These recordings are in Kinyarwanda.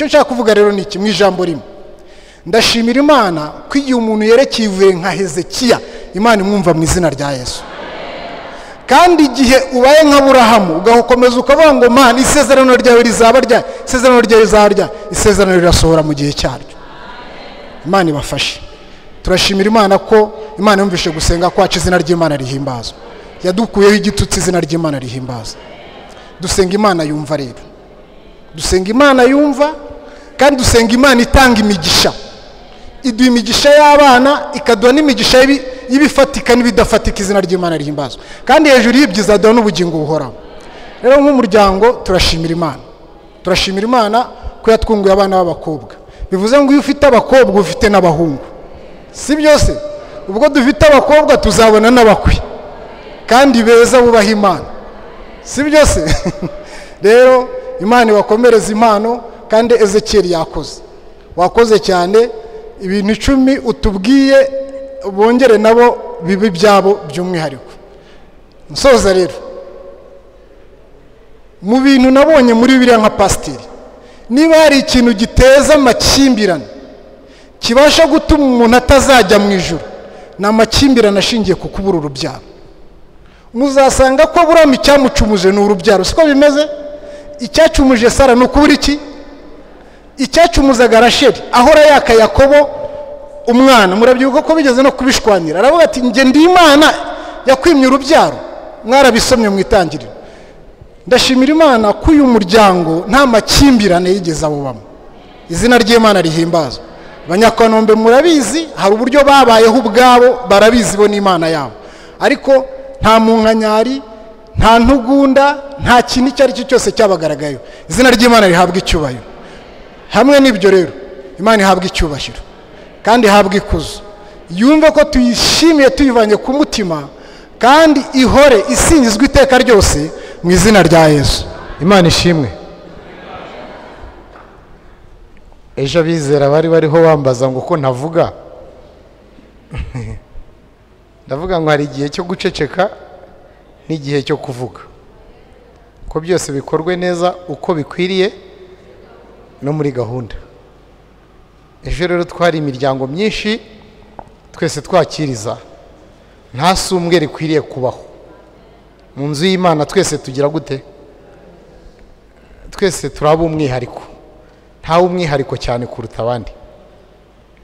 icyo nshaka kuvuga rero ni iki mu ijambo rimwe. Ndashimira Imana ko igihe umuntu yerekeye ivuye nka Hezekiya, Imana imwumva mu izina rya Yesu. Kandi igihe ubaye nka Aburahamu ugakomeza ukavuga ngo Mana, isezerano ryawe rizaba rya, isezerano ryawe rizaba rya, isezerano rirasohora mu gihe cyaryo. Imana ibafashe. Turashimira Imana ko Imana yumvishe gusenga kwacu, izina ry'Imana rihimbazwa. Yadukuyeho igitutsi, izina ry'Imana rihimbazwa. Dusenga Imana yumva rero. Dusenga Imana yumva, kandi dusenga Imana itanga imigisha. Iduha imigisha y'abana, ikaduha n'imigisha y'ibifatika n'ibidafatika, izina ry'Imana rihimbazwa. Kandi hejuru y'ibyiza aduha n'ubugingo buhoraho. Rero nk'umuryango turashimira Imana. Turashimira Imana ko yatwunguye abana b'abakobwa. Bivuze ngo iyo ufite abakobwa ufite n'abahungu. Si byose? Ubwo dufite abakobwa tuzabona n'abakwe kandi beza bubaha Imana. Si byose? Rero Imana ibakomereza impano, kandi Ezekiel yakoze. Wakoze cyane, ibintu 10 utubwiye bongere nabo bibi byabo by'umwihariko. Nsoza rero, mu bintu nabonye muri Bibiliya nka pasiteri, niba hari ikintu giteza amakimbirane kibasha gutuma umuntu atazajya mu ijuru, ni amakimbirane ashingiye ku kubura urubyaro. Muzasanga ko Aburahamu icyamucumuje ni urubyaro. Siko bimeze? Icyacumuje Sara ni ukubura iki? Icyacumuzaga Rasheli ahora yaka Yakobo umwana. Murabyibuka ko bigeze no kubishwanira. Aravuga ati nge ndi Imana yakwimye urubyaro. Mwarabisomye mu itangiriro. Ndashimira Imana ko uyu muryango nta makimbirane yigeze abubamo. Izina ry'Imana rihimbazwa. Abanyakonombe murabizi, hari uburyo babayeho ubwabo, barabizi bo n'Imana yabo. Ariko nta munkanyari, nta ntugunda, nta kintu icyo ari cyo cyose cyabagaragayo. Izina ry'Imana rihabwa icyubahiro. Hamwe n'ibyo rero, Imana ihabwa icyubahiro kandi ihabwa ikuzo. Yumve ko tuyishimiye tuyivanye ku mutima, kandi ihore isingizwa iteka ryose mu izina rya Yesu. Imana ishimwe. Ejo abizera bariho bambaza ngo ko ntavuga. Ndavuga ngo hari igihe cyo guceceka n'igihe cyo kuvuga, ko byose bikorwe neza uko bikwiriye no muri gahunda. Ejo rero twari imiryango myinshi, twese twakiriza, nta sumbwe rikwiriye kubaho mu nzu y'Imana. Twese tugira gute? Twese turaba umwihariko, ntawe umwihariko cyane kuruta abandi.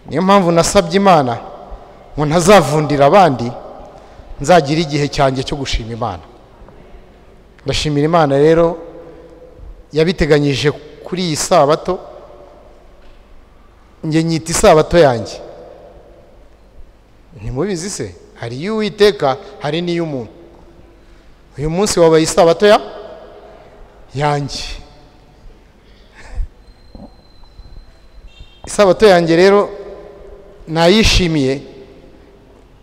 Niyo mpamvu nasabye Imana ngo ntazavundira abandi, nzagira igihe cyanjye cyo gushima Imana. Ndashimira Imana rero yabiteganyije kuri iyi sabato. Nge nyita isabato yanjye. Ntimubizi se? Hari iy'Uwiteka, hari n'iy'umuntu. Uyu munsi wabaye isabato yanjye. Isabato yanjye rero nayishimiye,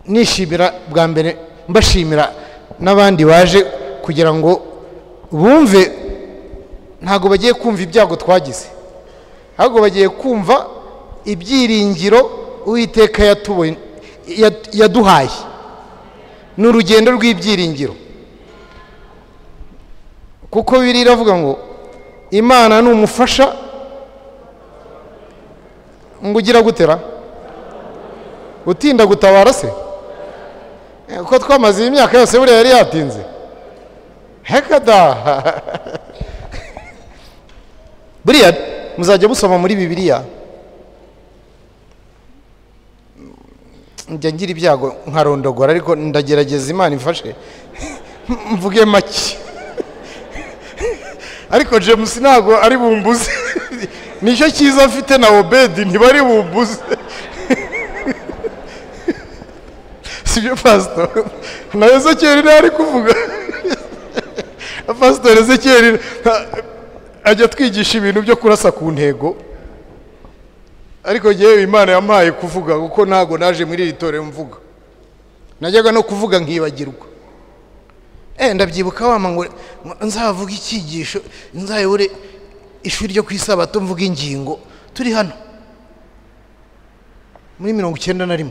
nishimira bwa mbere, mbashimira n'abandi baje kugira ngo bumve. Ntago bagiye kumva ibyago twagize, ahubwo bagiye kumva ibyiringiro Uwiteka yaduhaye. Ni urugendo rw'ibyiringiro, kuko Bibiliya iravuga ngo Imana ni umufasha ngo ugira gutera utinda gutabara se. Uko twamaze imyaka yose buriya yari yatinze. Heka da. Buriya muzajya musoma muri Bibiliya, njya ngira ibyago nkarondogora, ariko ndagerageza Imana imfashe mvuge make. Ariko James ntago ari bumbuze. Nicyo cyiza mfite na Obedi, ntibari bumbuze. Sibyo pastor? Na Ezekiel ari kuvuga. Pastor Ezekiel ajya twigisha ibintu byo kurasa ku ntego, ariko yewe Imana yampaye kuvuga, kuko ntago naje muri iri torero mvuga. Najyaga no kuvuga nkibagirwa. Ndabyibuka wama ngo nzavuga icyigisho, nzayobore ishuri ryo kwisabato mvuga ingingo. Turi hano muri 91.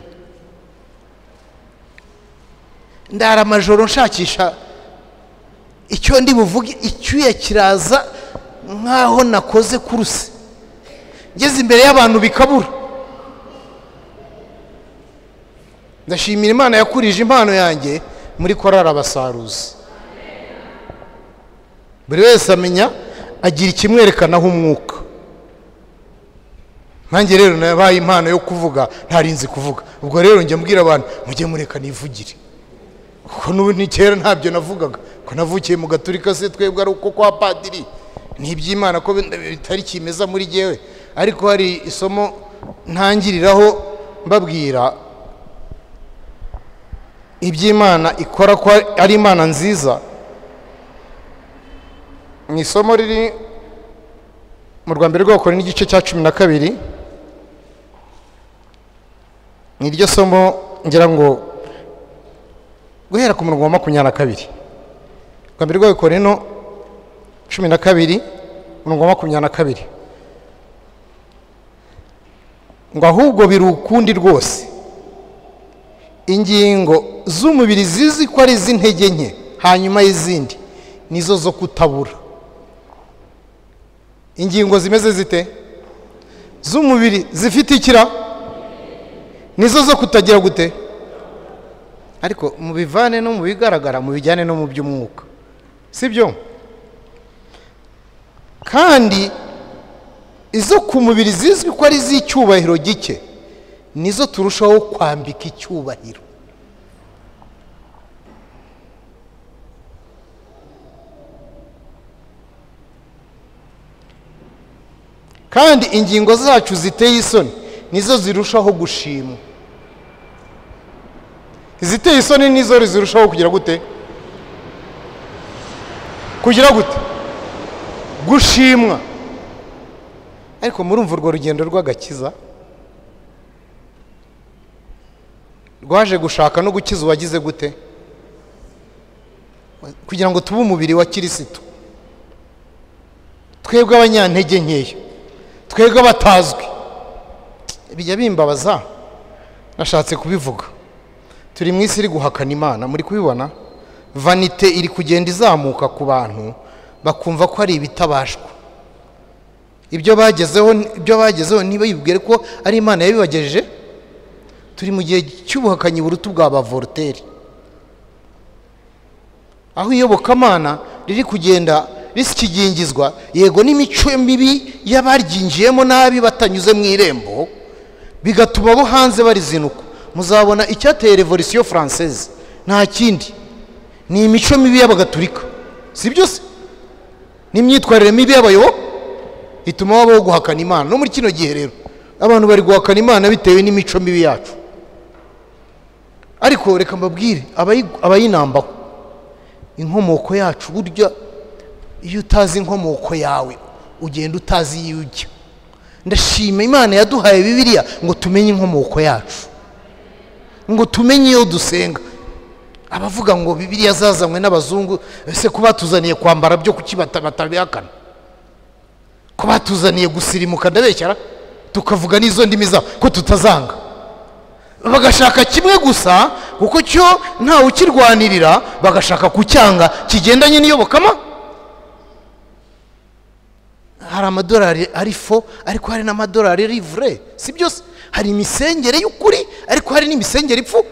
Ndara amajoro nshakisha icyo ndi buvuge, icyuya kiraza nkaho nakoze kuruse. ngeze imbere y'abantu bikabura. Ndashimira Imana yakurije impano yanjye muri korali Abasaruzi. Buri wese amenya agira ikimwerekanaho umwuka. Nanjye rero nabaye impano yo kuvuga ntarinzi kuvuga. Ubwo rero njye mbwira abantu mujye mureka nivugire. Kuko n'ubu ni kera ntabyo navugaga. Ko navukiye mu Gaturika se twebwe ari uko kwa padiri. Ni iby'Imana ko bitari kimeza muri jewe. Ariko hari isomo ntangiriraho mbabwira iby'Imana ikora ko ari Imana nziza. Ni isomo riri mu Rwambere rw'Abakorinto n'igice cya 12. Ni ryo somo ngira ngo guhera ku murongo wa 22. Rwambere rw'Abakorinto 12 umurongo wa 22. Ngo ahubwo biri ukundi rwose ingingo z'umubiri zizi ko ari iz'intege nke, hanyuma y'izindi nizo zo kutabura. Ingingo zimeze zite? Z'umubiri zifite ikira nizo zo kutagira gute? Ariko mu bivane no mu bigaragara, mu bijyane no mu by'umwuka, sibyo? Kandi izo ku mubiri zizwi ko ari iz'icyubahiro gike nizo turushaho kwambika icyubahiro. Kandi ingingo zacu ziteye isoni nizo zirushaho gushimwa. Iziteye isoni nizo zirushaho kugira gute? Kugira gute? Gushimwa. Ariko murumva urwo rugendo rw'agakiza rwaje gushaka no gukiza uwagize gute? Kugira ngo tube umubiri wa Kristo. Twebwe abanyantege nkeya, twebwe batazwi. Bijya bimbabaza, nashatse kubivuga. Turi mu isi iri guhakana Imana, muri kubibona? Vanite iri kugenda izamuka ku bantu bakumva ko ari ibitabashwa. Ibyo bagezeho niba yibwire ko ari Imana yabibagejeje. Turi mu gihe cy'ubuhakanyi burutu bwa ba Voltaire, aho iyobokamana riri kugenda risikigingizwa, yego n'imico mibi y'abaryinjiyemo nabi batanyuze mu irembo, bigatuma abo hanze barizinuka. Muzabona icyateye Revolution Française nta kindi, ni imico mibi y'Abagatulika, si byo se? N'imyitwarire mibi y'abayoboke ituma babaho guhakana Imana. No muri kino gihe rero abantu bari guhakana Imana bitewe n'imico mibi yacu. Ariko reka mbabwire abayinambaho, inkomoko yacu burya iyo utazi inkomoko yawe ugenda utazi iyo ujya. Ndashima Imana yaduhaye Bibiliya ngo tumenye inkomoko yacu, ngo tumenye iyo dusenga. Abavuga ngo Bibiliya zazanywe n'abazungu, ese kuba tuzaniye kwambara byo kuki batabihakana? Ko batuzaniye gusirimuka ndabeshyara tukavuga n'izo ndimi zabo ko tutazanga. Bagashaka kimwe gusa kuko cyo nta ukirwanirira, bagashaka kucyanga kigendanye n'iyobokama. Hari amadolari ari fo, ariko hari n'amadolari ari vrai, si byose? Hari imisengere y'ukuri ariko hari n'imisengere ipfu.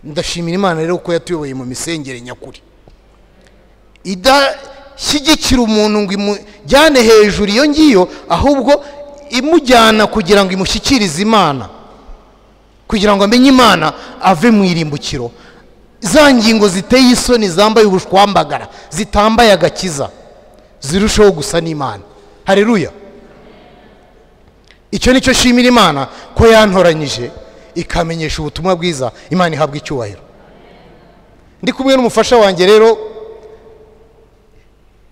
Ndashimira Imana rero ko yatuyoboye mu misengere nyakuri, idashyigikira umuntu ngo imujyane hejuru iyo ngiyo, ahubwo imujyana kugira ngo imushyikirize Imana, kugira ngo amenye Imana ave mu irimbukiro. Za ngingo ziteye isoni zambaye ubushwambagara, zitambaye agakiza, zirushaho gusa n'Imana. Haleluya! Icyo nicyo shimira Imana ko yantoranyije ikamenyesha ubutumwa bwiza. Imana ihabwa icyubahiro. Ndi kumwe n'umufasha wanjye rero,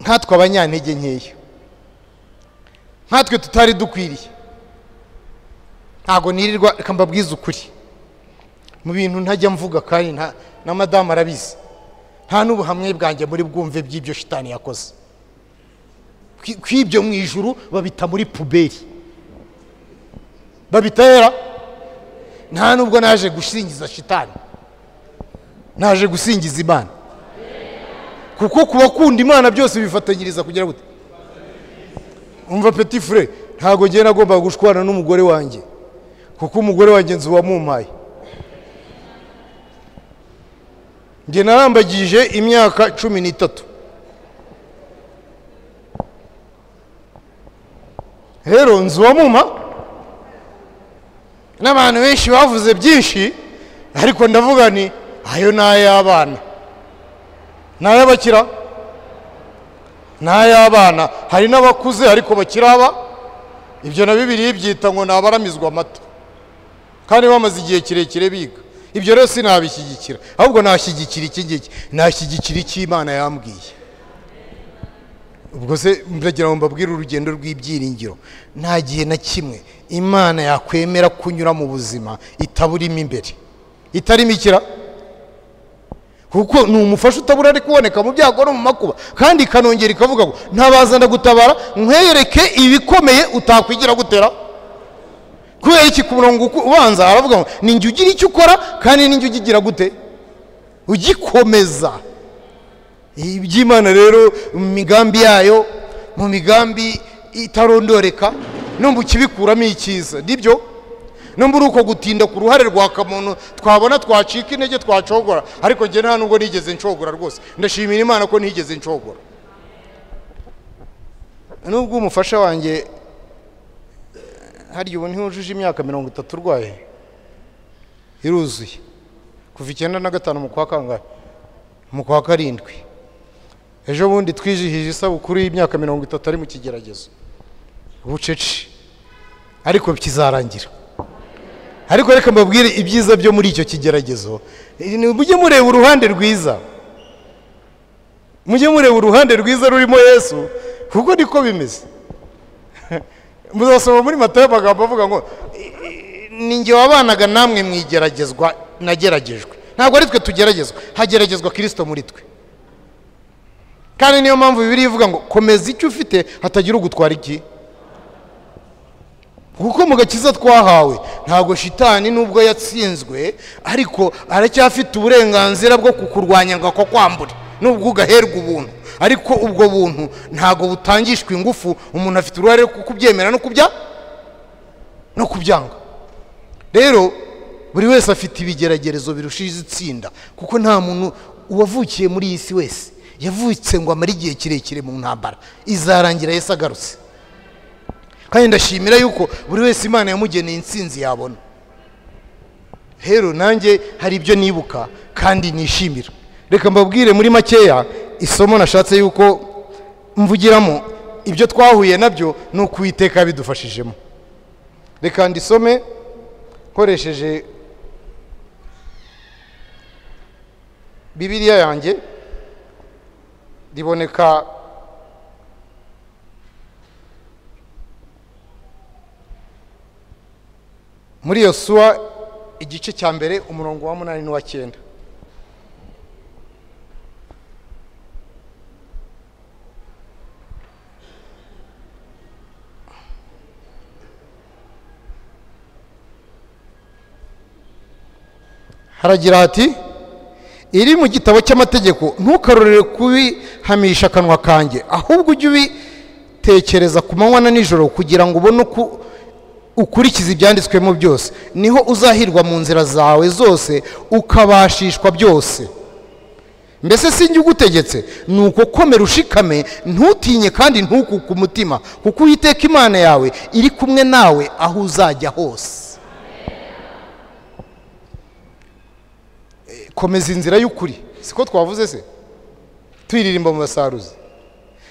nkatwe abanyantege nkeya, nkatwe tutari dukwiriye. Ntago nirirwa, reka mbabwize ukuri, mu bintu ntajya mvuga kandi na madamu arabizi, nta n'ubuhamwe bwanjye muri bwumve by'ibyo shitani yakoze. Kw'ibyo mu ijuru babita muri puberi, babitera. Nta nubwo naje gusingiza shitani, naje gusingiza Imana. Kuko kubakunda Imana byose bifatanyiriza kugira gute? Umva petit frère, ntabwo njye nagombaga gushwana n'umugore wanjye kuko umugore wanjye nzi uwamumpaye. njye narambagije imyaka 13. rero nzi uwamumpa. n'abantu benshi bavuze byinshi ariko ndavuga ni ayo ni ay'abana, ni ay'abakira, ni ay'abana. hari n'abakuze ariko bakiraba. ibyo na Bibiliya byita ngo ni abaramizwa amata kandi bamaze igihe kirekire biga. ibyo rero sinabishyigikira, ahubwo nashyigikira iki ngiki, nashyigikira icyo Imana yambwiye. ubwo se ndagira ngo mbabwire urugendo rw'ibyiringiro. nta gihe na kimwe Imana yakwemera kunyura mu buzima itaburimo imbere, itarimo ikira, kuko ni umufasha utabura ari kuboneka mu byago no mu makuba, kandi ikanongera ikavuga ngo ntabazana gutabara nkwereke ibikomeye utakwigira gutera. kubera iki? ku murongo ubanza aravuga ngo ninjye ugira icyo ukora kandi ninjye ugigira gute, ugikomeza. iby'Imana rero mu migambi yayo, mu migambi itarondoreka, no mu kibikuramo icyiza nibyo. no muri uko gutinda ku ruhare rwa kamuntu twabona twacika intege twacogora, ariko njye nta nubwo nigeze ncogora rwose. ndashimira Imana ko ntigeze ncogora. nubwo umufasha wanjye hari ubu ntihujuje imyaka 30 urwaye, iruzuye kuva 95 mu kwa kangahe, mu kwa karindwi. ejo bundi twijihije isabukuru y'imyaka 30 ari mu kigeragezo bucece, ariko kizarangira. ariko reka mbabwire ibyiza byo muri icyo kigeragezo. mujye mureba uruhande rwiza, mujye mureba uruhande rwiza rurimo Yesu, kuko niko bimeze. muzasoma muri Matayo amagambo avuga ngo ninjye wabanaga namwe mwigeragezwa nageragejwe. ntabwo ari twe tugeragezwa, hageragezwa Kristo muri twe. kandi niyo mpamvu Bibiliya ivuga ngo komeza icyo ufite hatagira ugutwara iki. kuko mu gakiza twahawe ntabwo shitani nubwo yatsinzwe ariko aracyafite uburenganzira bwo kukurwanya ngo ako kwambure nubwo ugaherwa ubuntu. ariko ubwo buntu ntabwo butangishwa ingufu, umuntu afite uruhare rwo kubyemera no kubyanga. rero buri wese afite ibigeragerezo birushije itsinda, kuko nta muntu uwavukiye muri iyi si wese yavutse ngo amare igihe kirekire mu ntambara. izarangira Yesu agarutse, kandi ndashimira yuko buri wese Imana yamugeneye intsinzi yabona. rero nanjye hari ibyo nibuka kandi nishimira. reka mbabwire muri makeya isomo nashatse yuko mvugiramo ibyo twahuye nabyo ni Uwiteka bidufashijemo. reka ndisome nkoresheje Bibiliya yanjye, riboneka muri Yosuwa igice cya mbere umurongo wa 8 n'uwa 9. haragira hati iri mu gitabo cy'amategeko ntukarorere kubihamisha akanwa kanjye, ahubwo ujye ubitekereza ku manywa na nijoro kugira ngo ubone ukurikiza ibyanditswemo byose. niho uzahirwa mu nzira zawe zose ukabashishwa byose. mbese sinjye ugutegetse? nuko komera ushikame, ntutinye kandi ntukuke umutima, kuko Uwiteka Imana yawe iri kumwe nawe aho uzajya hose. komeza inzira y'ukuri, siko twavuze se tuyiririmba mu basaruzi.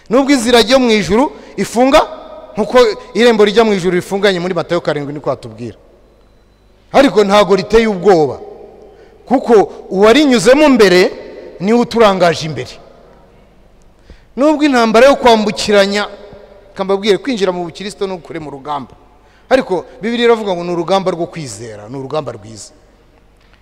nubwo inzira ryo mu ijuru ifunga nkuko irembo rijya mu ijuru rifunganye muri Matayo 7 niko atubwira, ariko ntago riteye ubwoba, kuko uwarinyuzemo mbere niwe uturangaje imbere. nubwo intambara yo kwambukiranya, kambabwire kwinjira mu bukristo no gukore mu rugamba, ariko Bibiliya iravuga ngo ni urugamba rwo kwizera, ni urugamba rwiza.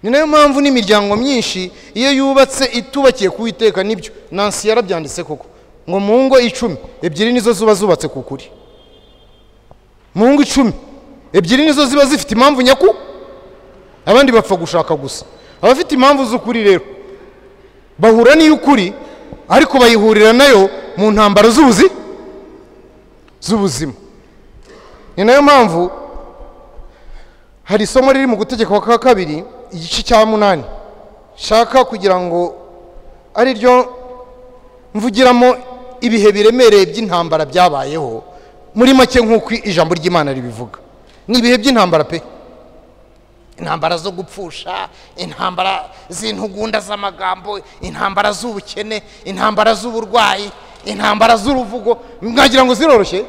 ni nayo mpamvu n'imiryango myinshi iyo yubatse itubakiye ku Uwiteka, nibyo Nancy yarabyanditse koko ngo mu ngo 10 ebyiri nizo zuba zubatse ku kuri. mu ngo 10 ebyiri nizo ziba zifite impamvu nyaku, abandi bapfa gushaka gusa. abafite impamvu z'ukuri rero bahura n'iy'ukuri, ariko bayihurira nayo mu ntambaro z'ubuzima. ni nayo mpamvu hari isomo riri mu Gutegeka kwa kabiri igice cya 8 shaka kugira ngo ari ryo mvugiramo ibihe biremereye by'intambara byabayeho muri make nk'uko ijambo ry'Imana ribivuga. Ni ibihe by'intambara pe, intambara zo gupfusha, intambara z'intugunda z'amagambo, intambara z'ubukene, intambara z'uburwayi, intambara z'uruvugo. Mwagira ngo ziroroshye?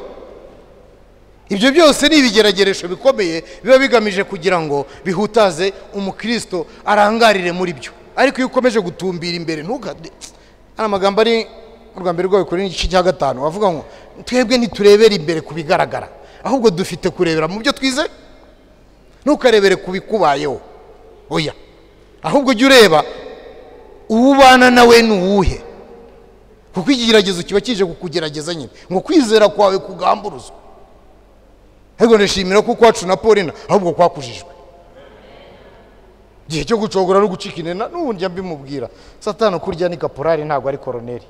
Ibyo byose ni ibigerageresho bikomeye biba bigamije kugira ngo bihutaze umukristo arangarire muri byo. Ariko iyo ukomeje gutumbira imbere ntukade amagambo ari mu Rwanda rwawe kuri igice cya 5 avuga ngo twebwe ntiturebera imbere kubigaragara, ahubwo dufite kurebera mu byo twize. Ntukarebere kubikubayeho, oya, ahubwo jya ureba ubana nawe n'uwuhe, kuko igeragezo kiba kije kukugerageza nyine ngo kwizera kwawe kugamburuzwa. Hego ndashimira kuko wacu na Paulina ahubwo kwakujijwe. Gihe cyo gucogora no gucika inena n'ubundi mbimubwira Satani kurya ni kaporari ntabwo ari koroneri.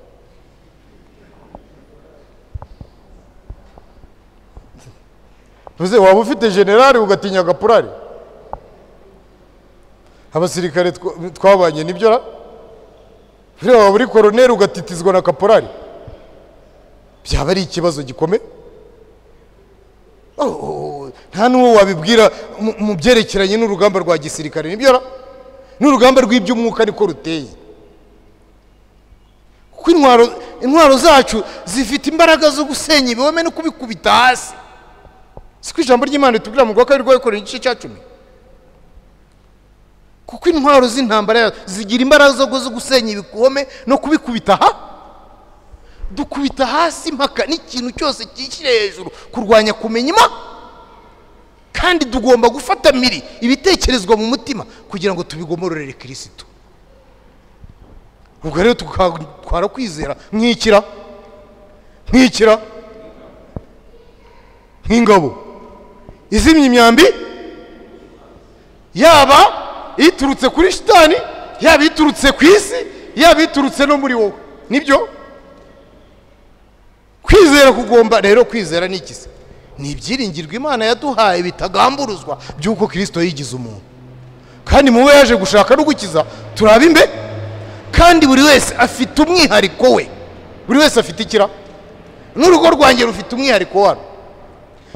Uze waba ufite generali ugatinya kaporari? Abasirikare twabanye nibyo ra? Waba uri koroneri ugatitizwa na kaporari? Byaba ari ikibazo gikomeye. Nta n'uwo wabibwira mu byerekeranye n'urugamba rwa gisirikare nibyo ra? N'urugamba rw'iby'umwuka niko ruteye. Kuko intwaro zacu zifite imbaraga zo gusenya ibihome no kubikubita hasi. Siko ijambo ry'Imana ritubwira mu Rwanda rwawe kuri igice cya 10. Kuko intwaro z'intambara zigira imbaraga zo gusenya ibihome no kubikubita dukubita hasi mpaka n'ikintu cyose cyishyire hejuru kurwanya kumenya Imana. Kandi tugomba gufata miri ibitekerezwa mu mutima kugira ngo tubigomororere Kristo. Ubwo rero twara kwizera nk'ikira nk'ingabo izimya imyambi, yaba iturutse kuri shitani, yaba iturutse ku isi, yaba iturutse no muri wowe. Nibyo kwizera kugomba rero. Kwizera ni iki se? Ni ibyiringirwa Imana yaduhaye bitagamburuzwa by'uko Kristo yigize umuntu, kandi muwe yaje gushaka no gukiza turaba imbe. Kandi buri wese afite umwihariko we, buri wese afite ikira. N'urugo rwanjye rufite umwihariko waro.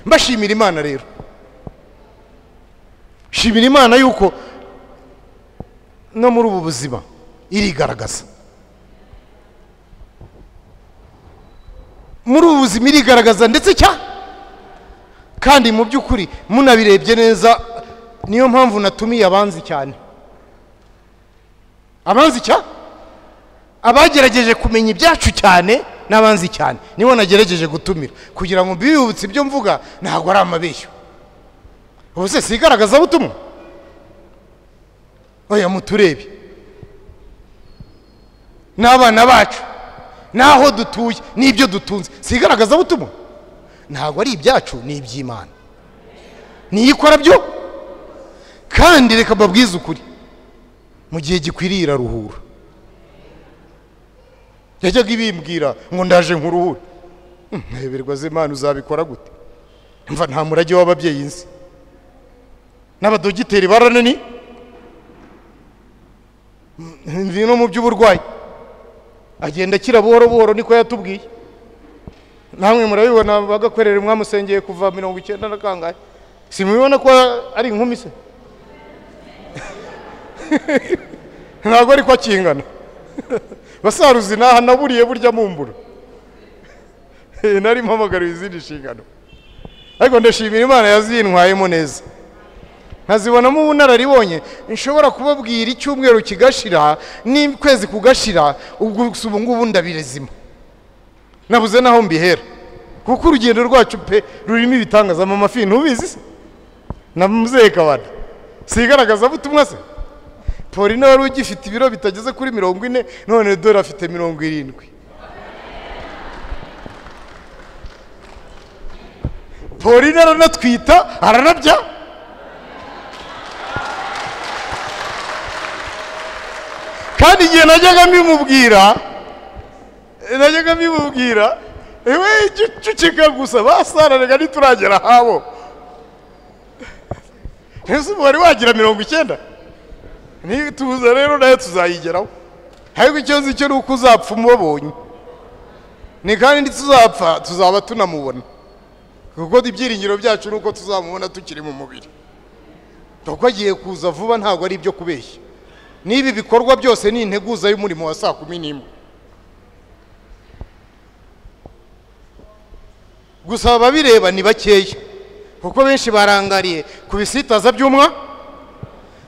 Mbashimira Imana rero, shimira Imana yuko no muri ubu buzima irigaragaza. Muri ubu buzima irigaragaza ndetse kandi mu by'ukuri munabirebye neza. Niyo mpamvu natumiye abanzi cyane, abagerageje kumenya ibyacu cyane n'abanzi cyane nibo nagerageje gutumira kugira ngo mbibutse ibyo mvuga ntabwo ari amabeshyo. Ubuse sigaragaza butumwa? Oya, muturebe n'abana bacu naho dutuye n'ibyo dutunze, sigaragaza butumwa? Ntabwo ari ibyacu, ni iby'Imana, niyikora byo. Kandi reka babwize ukuri, mu gihe gikwiriye iraruhura. Yajyaga ibimbwira ngo ndaje nkuruhure. Nteberwa z'Imana uzabikora gute? Mva nta murage w'ababyeyi nzi, n'abadogiteri baranani no mu by'uburwayi agenda akira buhoro buhoro, niko yatubwiye. Namwe murabibona bagakwerera mwamusengeye kuva 90 na kangahe. Simubibona ko ari inkumi se? Ntabwo ari ko akingana. Basaruzi naha naburiye burya mumbura. Nari mpamagara izindi nshingano. Ariko ndashimira Imana yazintwayemo neza. Nkazibonamo ubunararibonye nshobora kubabwira icyumweru kigashira n'kwezi kugashira, ubwo ubu ngubu ndabirezima. Nabuze naho mbihera. Kuko urugendo rwacu pe rurimo ibitangaza mu mafi ntubizi se? Namuzeye kabada. Sigaragaza butumwa se? Paulina wari ugifite ibiro bitageze kuri 40, none dore afite 70. Paulina aranatwita, aranabya. Kandi igihe najyaga mbimubwira ewe cucika gusa basaranaga nituragera habo ese wari wagira 90 ni tuza rero nayo tuzayigeraho ariko icyo nzi cyo nuko uzapfa umubonye ni kandi tuzapfa tuzaba tunamubona kuko ibyiringiro byacu nuko tuzamubona tukiri mu mubiri kuko agiye kuza vuba ntabwo ari ibyo kubeshya nibi bikorwa byose ni integuza y'umurimo wa 11 gusa babireba ni bakeya kuko benshi barangariye kubisitaza by'umwa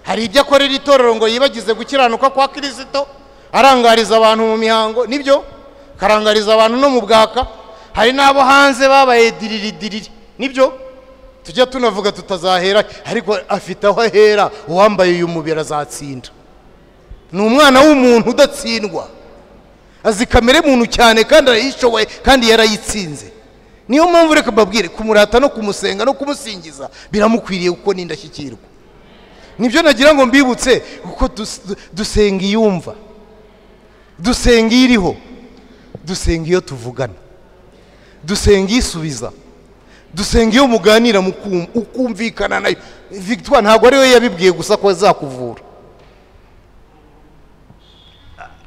hari ibyo akorera itorero ngo yibagize gukiranuka kwa Kristo arangariza abantu mu mihango nibyo karangariza abantu no mu bwaka hari nabo hanze babaye diriri nibyo tujya tunavuga tutazahera ariko afite aho ahera uwambaye uyu mubiri azatsinda ni umwana w'umuntu udatsindwa azi kamere muntu cyane kandi arayishoboye kandi yarayitsinze niyo mpamvu reka mbabwire kumurata no kumusenga no kumusingiza biramukwiriye kuko n'indashyikirwa nibyo nagira ngo mbibutse kuko dusenga iyumva dusenga iriho dusenga iyo tuvugana dusenga isubiza dusenga iyo muganira ukumvikana nayo Victoire ntabwo ari we yabibwiye gusa ko azakuvura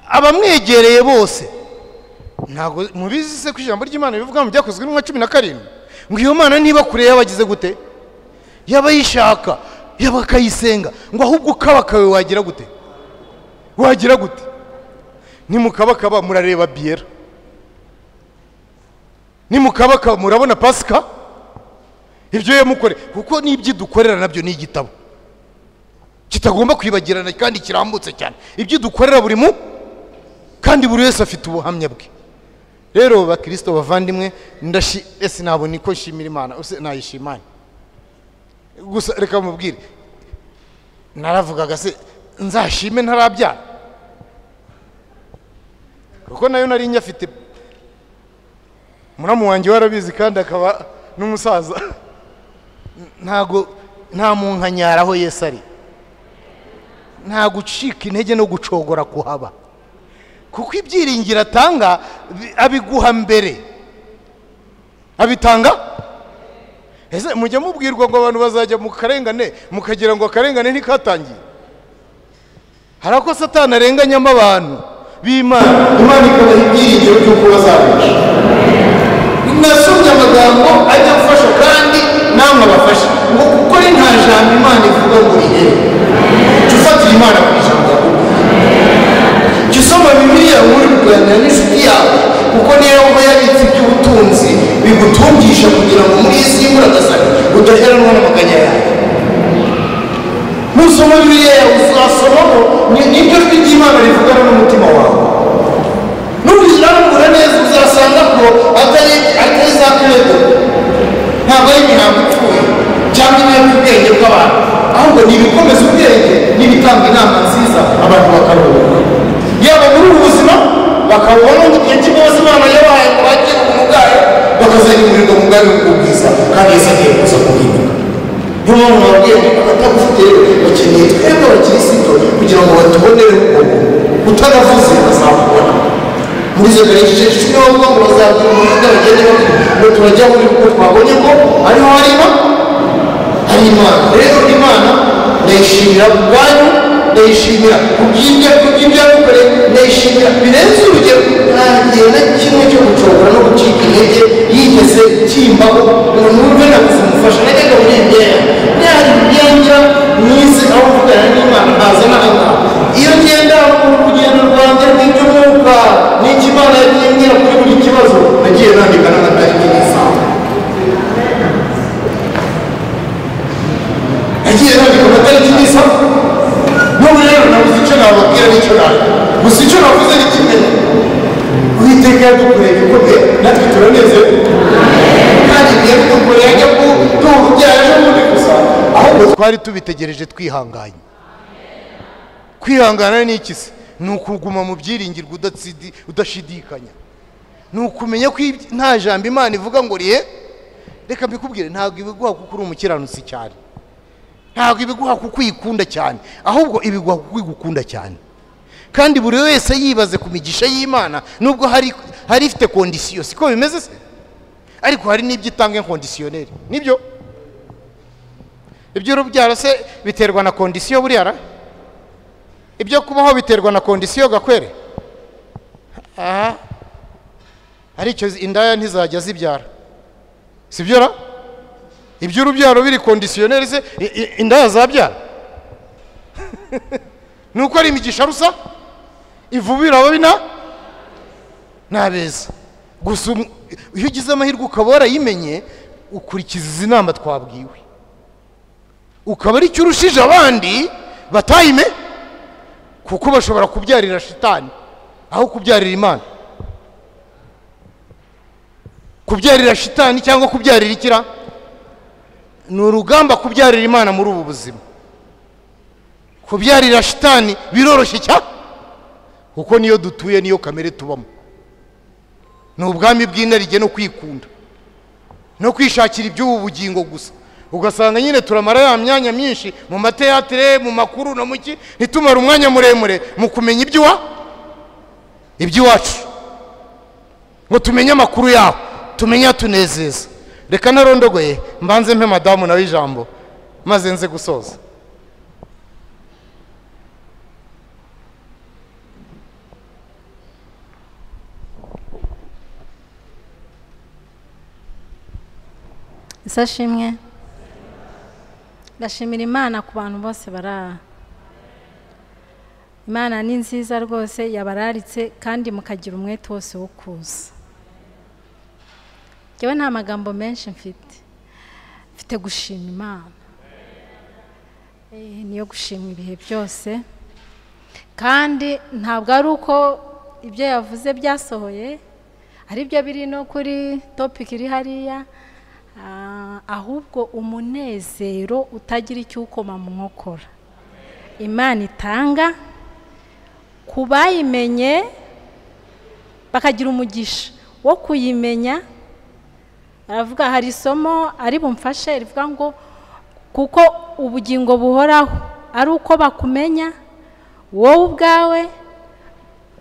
abamwegereye bose ntabwo mubizi se ko ijambo ry'Imana bivuga mu byakozwe n'umwa 17 ngo iyo Mana niba kure yabagize gute yabayishaka yabakayisenga ngo ahubwo kabakawe wagira gute nimukabakaba murareba biera nimukabakaba murabona Pasika ibyo yamukore kuko nibyo dukorera nabyo ni igitabo kitagomba kwibagirana kandi kirambutse cyane ibyo dukorera buri mu kandi buri wese afite ubuhamya bwe rero bakristo bavandimwe ese nabona iko nshimira Imana use nayishimanye gusa reka mubwire naravugaga se nzashime ntarabyara kuko nayo nari nyafite muramu wanjye warabizi kandi akaba n'umusaza nta munkanyaraho Yesu ari nta gucika intege no gucogora kuhaba kuko ibyiringiro atanga abiguha mbere abitanga ese mujya mubwirwa ngo abantu bazajya mu karengane mukagira ngo akarengane ntikatangiye harako Satani arenganyamo abantu b'Imana Imana ikabaha ibyiringiro by'uko bazabisha nasomye amagambo ajya gufasha kandi namwe abafasha ngo kuko ari nta jambo Imana ivuga ngo rihere tufatire Imana ku ijambo gisoma Bibiliya muri kuganira n'inshuti yawe kuko niyo yabitse iby'ubutunzi bigutungisha kugira ngo muri isi y'imuragasani udaheranwa n'amaganya yawe nusoma Bibiliya yawe uzasomamo nibyo jwi ry'Imana rivugana n'umutima wawe nubishyirambura neza uzasanga ko atari za credo ntabwo ari imihango ipfuye cyangwa inteko ubwenge bw'abantu ahubwo ni ibikomeza ubwenge n'ibitanga inama nziza abantu bakaruhuka yaba muri ubu buzima bakabona igihe cy'imbabazi Imana yabaye ngo bajye umugayo bakazayimurirwa mu bwami bw'ubwiza kandi Yesu agiye kuza kuhinduka niyo mpamvu nababwiye ngo abatagufite bakeneye twebwe abakirisitu kugira ngo batubonere ubwoko utanavuze bazamubona muri izo mbere igice cumi bavuga ngo bazabwira umuvuga bagende ngo turajya muri kuko twabonye ko ariho hari Imana rero Imana ndayishimira ubwanyu ndayishimira kubw'ibyo yagukoreye ndayishimira birenze urugero nta gihe na kimwe cyo gucogora no gucika intege yigeze kimbaho ngo numve nabuze umufasha najyaga muri imyenda byari byengira mwize aho mvugana n'Imana ntaza n'ahangaha iyo ngenda mu rugendo rwanjye rw'iby'umwuka n'ikimana yagiye mbwira kuri buri kibazo nagiye nandika n'amatariki n'isaha nagiye nandika amatariki n'isaha n'ubu rero nabuze icyo nababwira n'icyo nawe gusa icyo navuze ni kimwe Uwiteka yadukoreye ibikomeye natwe turanezerewe kandi ibyo yadukoreye ajya byaraje muri gusa ahubwo twari tubitegereje twihanganye kwihangana ni iki se ni ukuguma mu byiringirwa udashidikanya ni ukumenya ko nta jambo Imana ivuga ngo rihe reka mbikubwire ntabwo ibiguha kuko uri umukiranutsi cyane ntabwo ibiguha kuko uyikunda cyane ahubwo ibiguha kuko igukunda cyane kandi buri wese yibaze ku migisha y'Imana nubwo hari ifite kondisiyo siko bimeze se ariko hari n'ibyo itanga inkondisiyoneri nibyo iby'urubyaro se biterwa na kondisiyo buriya ibyo kubaho biterwa na kondisiyo gakwere aricyo indaya ntizajya zibyara sibyo ra iby'urubyaro biri kondisiyoneri se indaya zabyara nuko ari imigisha rusa ivubira babina nabeza gusa iyo ugize amahirwe ukaba warayimenye ukurikiza izi nama twabwiwe ukaba ari cyo urushije abandi batayime kuko bashobora kubyarira shitani aho kubyarira Imana kubyarira shitani cyangwa kubyarira ikira ni urugamba kubyarira Imana muri ubu buzima kubyarira shitani biroroshye cyane kuko niyo dutuye niyo kamere tubamo ni ubwami bw'inarijye no kwikunda no kwishakira iby'ubu bugingo gusa ugasanga nyine turamara ya myanya myinshi mu mateatire mu makuru no muki nitumara umwanya muremure mu kumenya iby'iwacu ngo tumenye amakuru yaho tumenye tunezeza reka narondogoye mbanze mpe madamu nawe ijambo maze nze gusoza Isashimwe ndashimira Imana ku bantu bose bara Imana ni nziza rwose yabararitse kandi mukagira umwete wose wo kuza Jewe nta magambo menshi mfite gushima Imana niyo gushima ibihe byose kandi ntabwo ari uko ibyo yavuze byasohoye ari byo biri no kuri topic iri hariya ahubwo umunezero utagira icyo ukoma mu nkokora Imana itanga kubayimenye bakagira umugisha wo kuyimenya aravuga hari isomo ari bumfashe rivuga ngo kuko ubugingo buhoraho ari uko bakumenya wowe ubwawe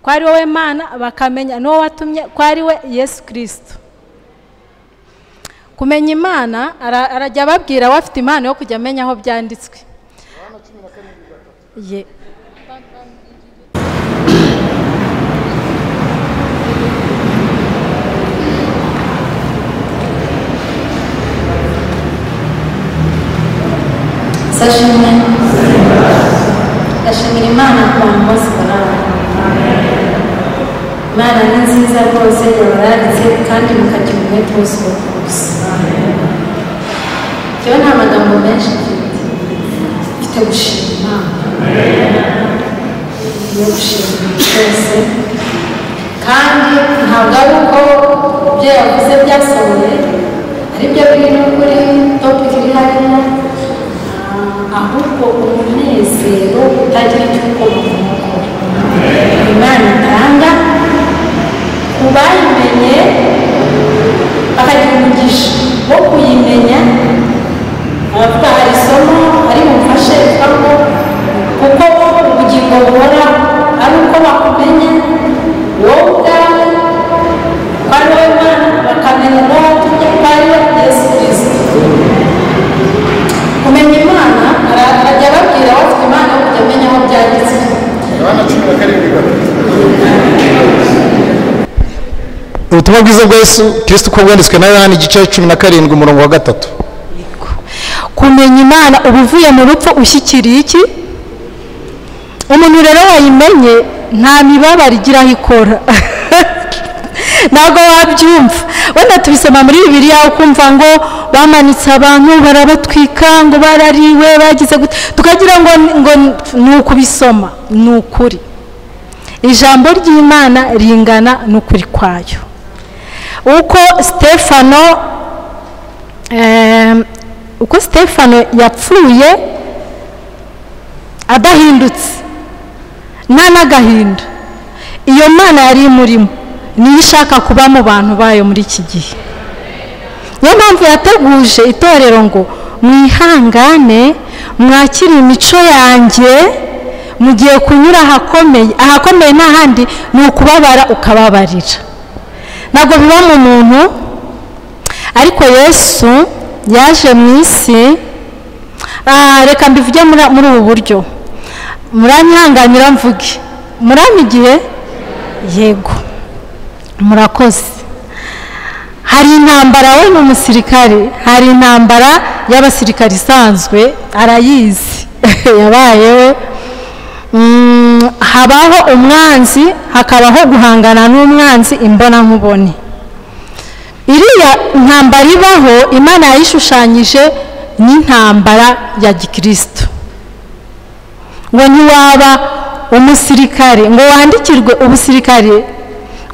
ko ari wowe Mana bakamenya n'uwo watumye ko ari we Yesu Kristo kumenya Imana arajya ababwira wafite impano yo kujya amenya aho byanditswe Sashimwe ndashimira Imana ku bantu bose barara Imana ni nziza rwose yabararitse kandi mukagira umwete wose wo kuza Jewe nta magambo menshi mfite gushima yo gushima byose kandi ntabwo ari uko ibyo yavuze byasohoye ari byo biri no kuri topic iri hariya ahubwo umunezero utagira icyo ukoma mu nkokora Imana itanga kubayimenye bakagira umugisha wo kuyimenya aravuga hari isomo ari bumfashe rivuga ngo kuko ubugingo buhora ari uko bakumenya wowe ubwawe ko ari wowe Mana bakamenya n'uwo watumye ko ari we Yesu Kristo kumenya Imana arajya ababwira bafite Imana yo kujya amenya aho byanditswe ubutumwa bwiza bwa Yesu Kristo uko bwanditswe na Yohana igice 17 umurongo wa 3 kumenya Imana ubuvuye mu rupfu ushyikiriye iki umuntu rero wayimenye nta mibabaro igira aho ikora ntabwo wabyumva wenda tubisoma muri Bibiliya ukumva ngo bamanitse abantu barabatwika ngo barariwe bagize tukagira ngo ni ukubisoma ni ukuri ijambo ry'Imana ringana n'ukuri kwayo uko Stefano yapfuye adahindutse nta n'agahinda iyo Mana yari imurimo niyo ishaka kuba mu bantu bayo muri iki gihe niyo mpamvu yateguje itorero ngo mwihangane mwakire imico yanjye mugiye kunyura ahakomeye n'ahandi ni ukubabara ukababarira ntabwo biba mu muntu ariko Yesu yaje mu isi reka mbivuge muri ubu buryo, muranyihanganira mvuge, murampa igihe? Yego, murakoze. Hari intambara, we ni umusirikare, hari intambara y'abasirikare isanzwe arayizi yabayeho. Habaho umwanzi, hakabaho guhangana n'umwanzi imbonankubone. Iriya ntambara ibaho Imana yayishushanyije n'intambara ya gikristo. Ngo ntiwaba umusirikare ngo wandikirwe ubusirikare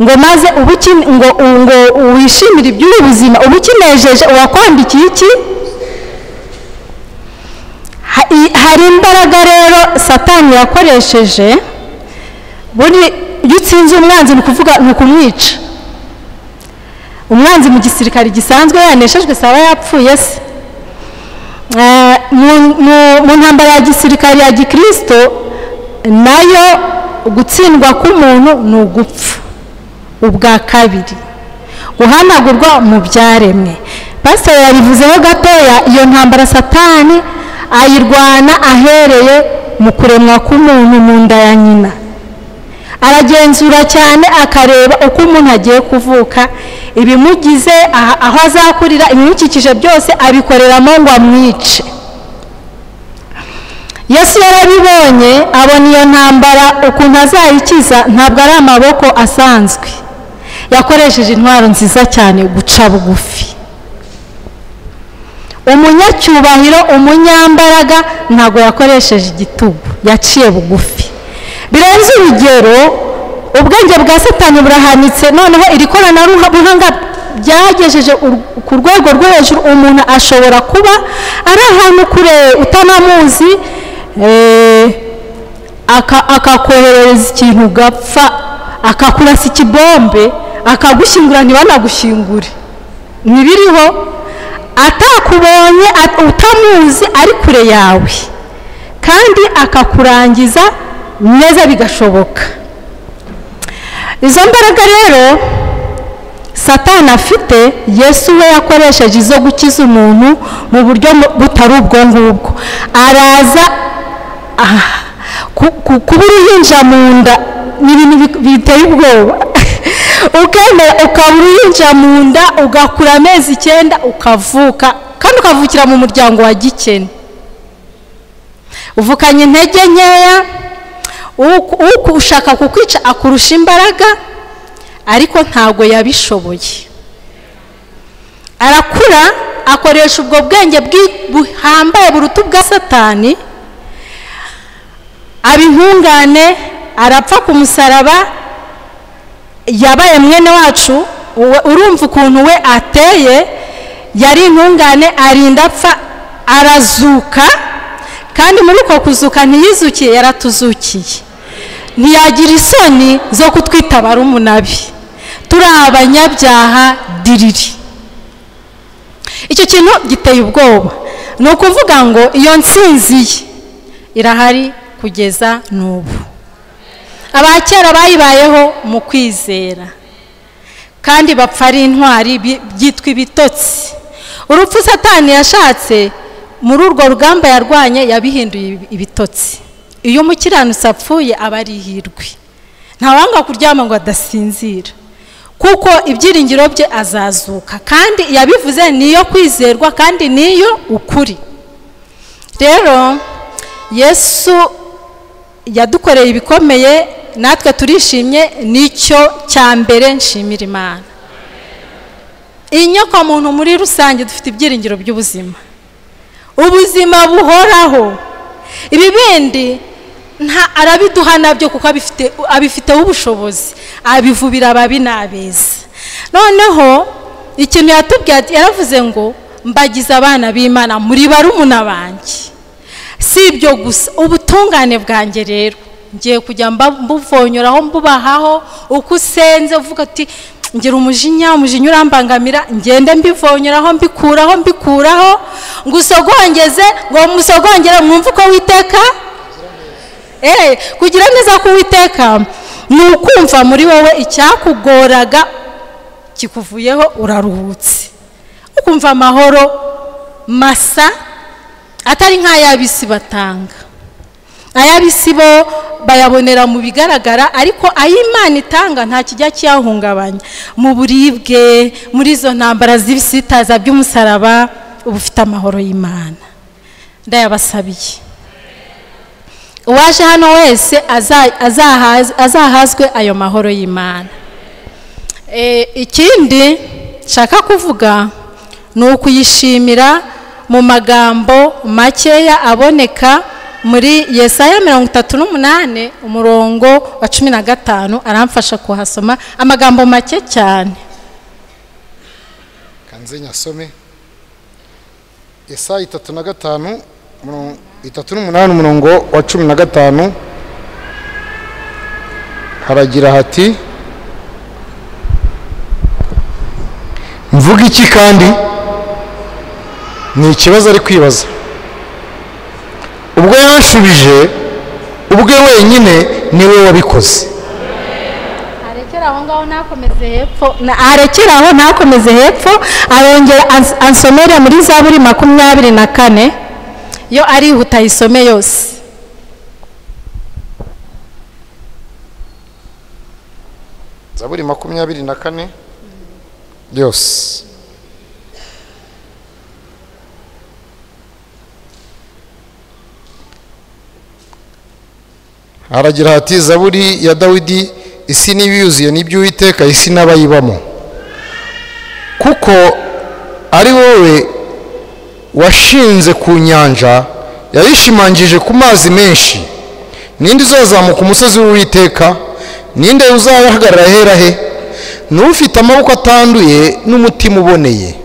ngo maze ngo wishimire iby'ubu buzima uba ukinejeje uwakwandikiye iki? Hari imbaraga rero Satani yakoresheje. Iyo utsinze umwanzi ni ukuvuga ni ukumwica. Umwanzi mu gisirikare gisanzwe yaneshejwe saba yapfuye se. Mu ntambara ya gisirikare ya gikristo nayo gutsindwa k'umuntu ni ugupfa ubwa kabiri, guhanagurwa mu byaremwe. Pastor yabivuzeho gatoya, iyo ntambara Satani ayirwana ahereye mu kuremwa k'umuntu mu nda ya nyina. Aragenzura cyane akareba uko umuntu agiye kuvuka, ibimugize aho azakurira, ibimukikije byose abikoreramo ngo amwice. Yesu yarabibonye abona iyo ntambara ukuntu azayikiza, ntabwo ari amaboko asanzwe, yakoresheje intwaro nziza cyane, guca bugufi. Umunyacyubahiro, umunyambaraga ntabwo yakoresheje igitugu, yaciye bugufi. Birenze urugero, ubwenge bwa Satani burahanitse, noneho iri koranabuhanga byagejeje ku rwego rwo hejuru. Umuntu ashobora kuba ari ahantu kure utanamuzi, akakoherereza ikintu ugapfa, akakurasa ikibombe, akagushyingura ntibanagushyingure, ntibiriho, atakubonye utamuzi ari kure yawe, kandi akakurangiza neza bigashoboka. Izo mbaraga rero Satani afite, Yesu we yakoresheje izo gukiza umuntu mu buryo butari ubwo ngubwo. Araza kuba uruhinja mu nda ni ibintu biteye ubwoba. Ukemera ukaba uruhinja mu nda, ugakura amezi 9 ukavuka, kandi ukavukira mu muryango wa gikene, uvukanye intege nkeya, ushaka kukwica akurusha imbaraga, ariko ntabwo yabishoboye. Arakura, akoresha ubwo bwenge buhambaye buruta bwa Satani, abintungane, arapfa ku musaraba, yabaye mwene wacu. Urumva ukuntu we ateye, yari intungane, arinda apfa, arazuka, kandi muri uko kuzuka ntiyizukiye, yaratuzukiye. Ntiyagira isoni zo kutwita barumunabi, turi abanyabyaha diriri. Icyo kintu giteye ubwoba. Ni ukuvuga ngo iyo ntsinzi ye irahari kugeza n'ubu. Abakera bayibayeho mu kwizera, kandi bapfa ari intwari, byitwa ibitotsi. Urupfu Satani yashatse muri urwo rugamba yarwanye yabihinduye ibitotsi. Iyo umukiranutsi apfuye aba ari ihirwe, ntawanga kuryama ngo adasinzira, kuko ibyiringiro bye azazuka, kandi yabivuze niyo kwizerwa, kandi niyo ukuri. Rero Yesu yadukoreye ibikomeye, natwe turishimye, nicyo cya mbere nshimira Imana. Inyoko muntu muri rusange dufite ibyiringiro by'ubuzima, ubuzima buhoraho. Ibi bindi arabiduha nabyo kuko abifiteho ubushobozi, abivubira ababi n'abeza. Noneho ikintu yatubwiye, yaravuze ngo mbagize abana b'Imana muri barumuna banjye. Si ibyo gusa, ubutungane bwanjye rero ngiye kujya mbuvonyoraho, mbubahaho. Uko usenze uvuga ati ngira umujinya urambangamira, ngende mbivonyoraho, mbikuraho, ngo usogongeze, ngo musogongere mwumve uko Uwiteka. Kugira neza ko Uwiteka ni ukumva muri wowe icyakugoraga kikuvuyeho, uraruhutse, ukumva amahoro masa, atari nk'ay'ab'isi batanga. Ay'ab'isi bo bayabonera mu bigaragara, ariko ay'Imana itanga nta kijya kiyahungabanya. Mu buribwe, muri izo ntambara z'ibisitaza by'umusaraba, uba ufite amahoro y'Imana. Ndayabasabiye uwaje hano wese azahazwe ayo mahoro y'Imana. Ikindi nshaka kuvuga ni ukuyishimira mu magambo makeya aboneka muri Yesaya 38 umurongo wa 15. aramfasha kuhasoma amagambo make cyane. kanze nyasome Yesaya 35 38 umurongo wa 15 haragira hati, mvuga iki kandi? Ni ikibazo ari kwibaza. Ubwo yanshubije ubwe wenyine niwe wabikoze. Arekera aho ntakomeze hepfo, arongera ansomera muri Zaburi 24 yo arihuta isome yose. Zaburi 24 yose. Haragira hati, Zaburi ya Dawidi, isi n'ibiyuzuye n'iby'Uwiteka, isi n'abayibamo. Kuko ari wowe washinze ku nyanja, yayishimangije ku mazi menshi. Ninde uzazamuka umusozi w'Uwiteka? Ninde uzahagarara ahera he? N'ufite amaboko atanduye n'umutima uboneye,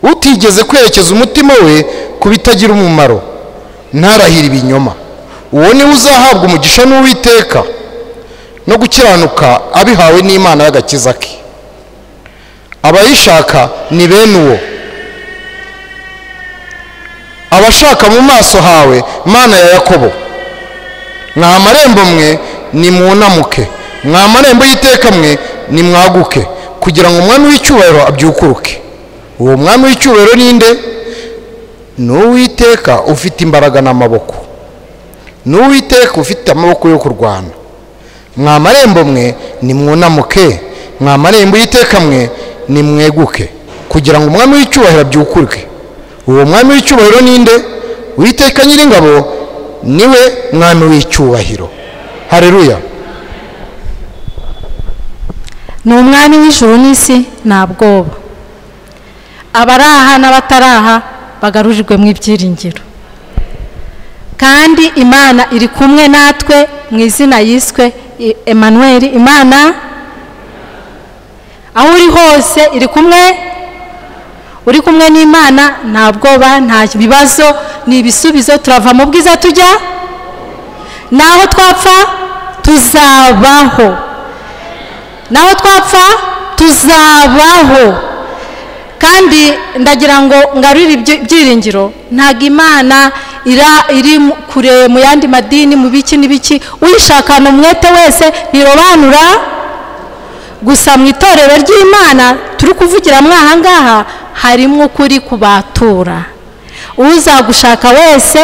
utigeze kwerekeza umutima we ku bitagira umumaro, ntarahira ibinyoma. Uwo niwe uzahabwa umugisha n'Uwiteka, no gukiranuka abihawe n'Imana y'agakiza ke. Abayishaka ni bene uwo, abashaka mu maso hawe, Mana ya Yakobo. Mwa marembo mwe nimunamuke, mwa marembo y'iteka mwe nimwaguke, kugira ngo umwami w'icyubahiro abyukuruke. Uwo mwami w'icyubahiro ninde? Ni Uwiteka ufite imbaraga n'amaboko, ni Uwiteka ufite amaboko yo kurwana. Mwa marembo mwe nimwunamuke, mwa marembo y'iteka mwe nimweguke, kugira ngo umwami w'icyubahiro abyukuruke. Uwo mwami w'icyubahiro ninde? Uwiteka Nyiringabo niwe mwami w'icyubahiro. Haleluya. Ni umwami w'ijuru n'isi, nta bwoba. Abaraha n'abataraha bagarurirwe mu ibyiringiro, kandi Imana iri kumwe natwe mu izina yiswe Emmanuel. Imana aho uri hose uri kumwe n'Imana, nta bwoba, nta bibazo, ni ibisubizo. Turava mu bwiza tujya naho twapfa tuzabaho, naho twapfa tuzabaho. Kandi ndagira ngo ngarurire ibyiringiro, ntago Imana iri kure mu yandi madini, mu biki n'ibiki. Uyishakana umwete wese ntirobanura. Gusa mu itorero ry'Imana turi kuvugira mwaha ngaha harimo ukuri kubatura. Uzagushaka wese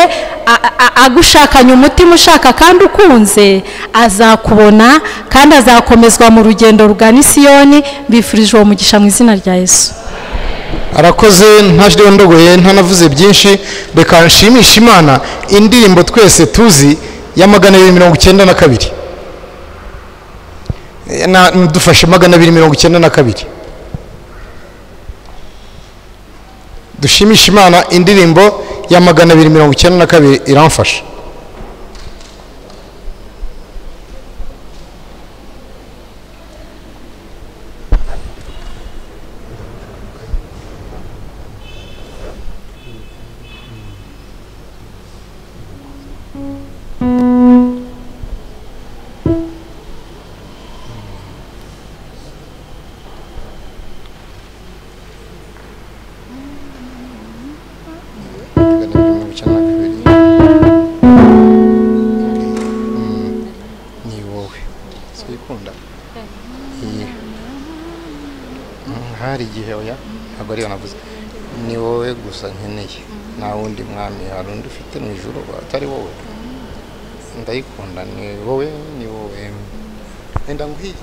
agushakanye umutima ushaka kandi ukunze, azakubona kandi azakomezwa mu rugendo rugana Siyoni. Mbifurije uwo mugisha mu izina rya Yesu. Arakoze, ntajye ndogoye, ntanavuze byinshi. Reka nshimisha Imana indirimbo twese tuzi ya 292. Dufashe 292. Dushimisha Imana indirimbo ya 292 iramfasha. Hari igihe oya ntabwo ari navuze ni wowe gusa nkeneye nta wundi mwami hari undi ufite mu ijuru atari wowe ndayikunda ni wowe enda nguhiye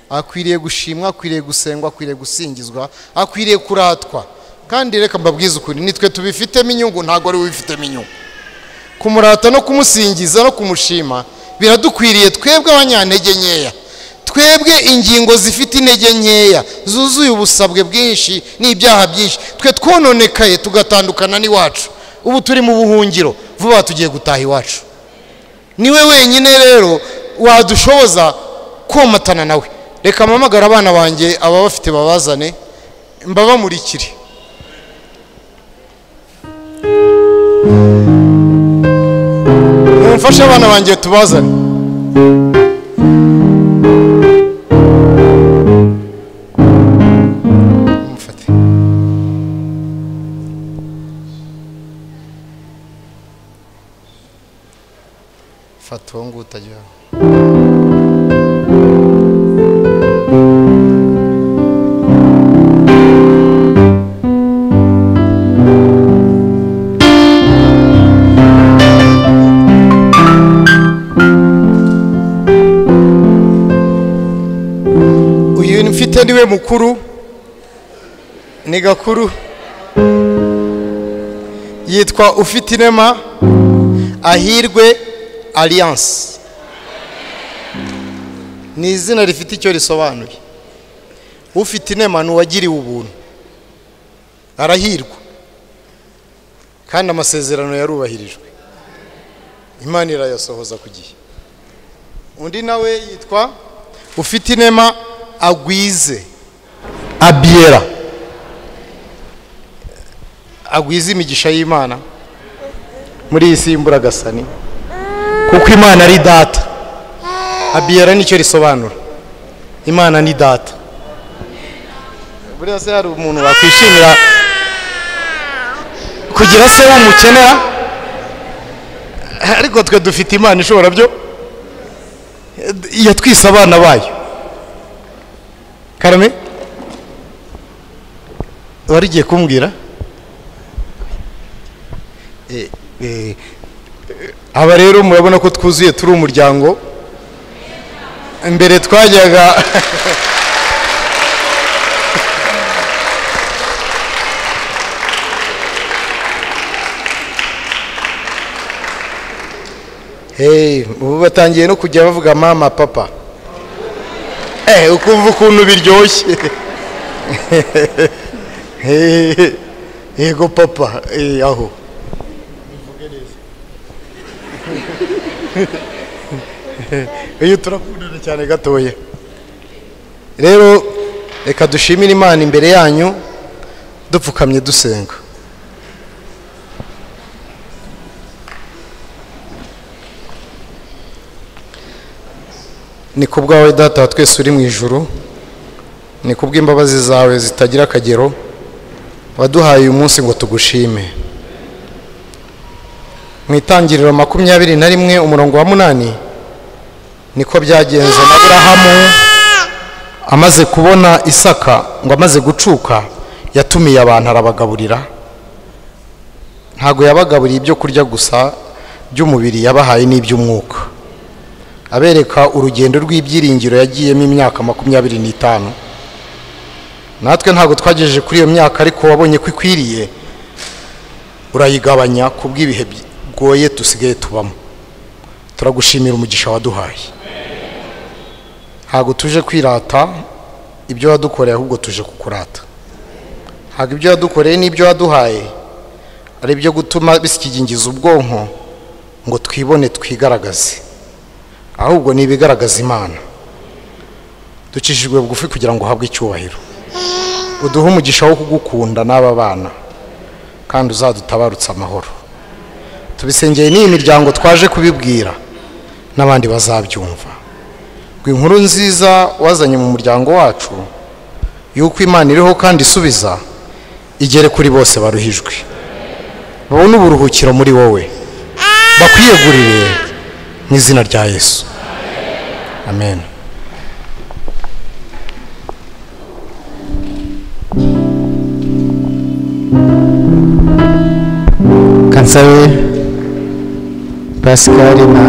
akwiriye gushimwa, akwiriye gusengwa, akwiriye gusingizwa, akwiriye kuratwa. Kandi reka mbabwize ukuri, nitwe tubifitemo inyungu, ntago ari ubifitemo inyungu. Kumurata no kumusingiza no kumushima biradukwiriye twebwe abanyantege nkeya, twebwe ingingo zifite intege nkeya zuzuye ubusabwe bwinshi n'ibyaha byinshi, twe twononekaye tugatandukana n'iwacu. Ubu turi mu buhungiro, vuba tugiye gutaha iwacu. Niwe wenyine rero wadushoboza komatana nawe. Reka mpamagara abana banjye aba bafite babazane mbabamurikire. Mumfashe abana banjye tubazane. Mufate. Fata uwo nguwo utajya. Niwe mukuru ni gakuru yitwa Ufitinema Ahirwe Alliance. Ni izina rifite icyo risobanuye. Ufitinema nuwagiriwe ubuntu, arahirwa kandi amasezerano yarubahirijwe, Imana irayasohoza ku gihe. Undi nawe yitwa Ufitinema Agwize Abiera. agwize imigisha y'Imana muri iyi si y'Imburagasani, kuko Imana ari data. Abiyara nicyo risobanura, Imana ni data. Buriya se hari umuntu wakwishimira kugira se w'umukenera? Ariko twe dufite Imana ishobora byo, yatwise abana bayo. Karame warigiye kumbwira aba rero murabona ko twuzuye turi umuryango. Mbere twajyaga ubu batangiye no kujya bavuga mama papa, ukumva ukuntu biryoshye. Yego papa, aho iyo turakundana cyane gatoya. Rero reka dushimire Imana imbere yanyu dupfukamye dusenga. Ni kubwawe data wa twese uri mu ijuru, ni kubw'imbabazi zawe zitagira akagero waduhaye uyu munsi ngo tugushime. Mu itangiriro 21 umurongo wa 8 niko byagenze na Aburahamu amaze kubona Isaka ngo amaze gucuka yatumiye abantu arabagaburira. Ntago yabagaburiye ibyo kurya gusa by'umubiri, yabahaye n'iby'umwuka, abereka urugendo rw'ibyiringiro yagiyemo imyaka 25. Natwe ntago twagejeje kuri iyo myaka, ariko wabonye ko ikwiriye urayigabanya kubw'ibihe bigoye tusigaye tubamo. Turagushimira umugisha waduhaye. Ntago tuje kwirata ibyo wadukoreye, ahubwo tuje kukurata. Ntago ibyo wadukoreye n'ibyo waduhaye ari byo gutuma bisikigingiza ubwonko ngo twibone twigaragaze, ahubwo ni ibigaragaza Imana. Ducishijwe bugufi kugira ngo uhabwe icyubahiro. Uduhe umugisha wo kugukunda n'aba bana, kandi uzadutabarutsa amahoro. Tubisengeye n'iyi miryango twaje kubibwira n'abandi bazabyumva. Inkuru nziza wazanye mu muryango wacu yuko Imana iriho kandi isubiza, igere kuri bose baruhijwe, babone uburuhukiro muri wowe, bakwiyegurire mu izina rya Yesu. Amen. Kansabe Pascal na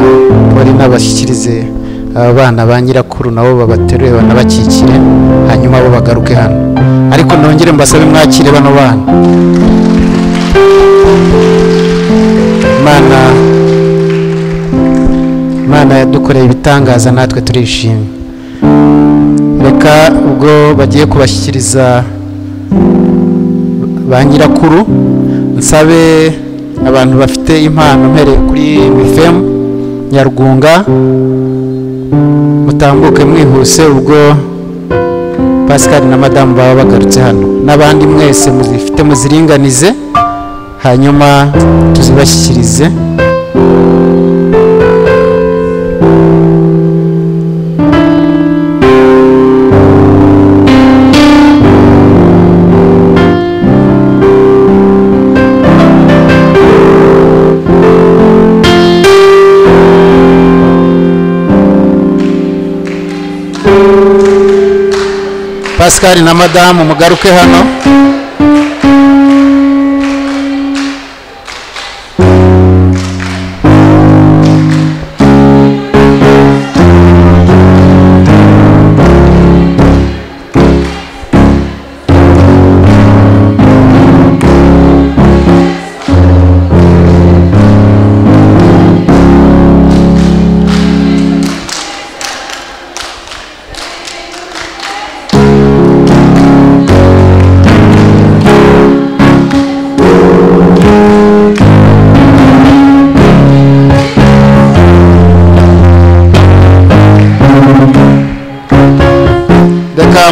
Paul n'abashyikirize abana ba nyirakuru nabo babateruye banabakikire, hanyuma bo bagaruke hano. Ariko nongere mbasabe mwakire bano bana. Mana yadukoreye ibitangaza, natwe turishimye. Reka ubwo bagiye kubashyikiriza ba nyirakuru, nsabe abantu bafite impano mpereye kuri MFM Nyarugunga mutambuke mwihuse ubwo Pascal na Madame baba bagarutse hano, n'abandi mwese muzifite muziringanize, hanyuma tuzibashyikirize. Pascal na Madame mugaruke hano.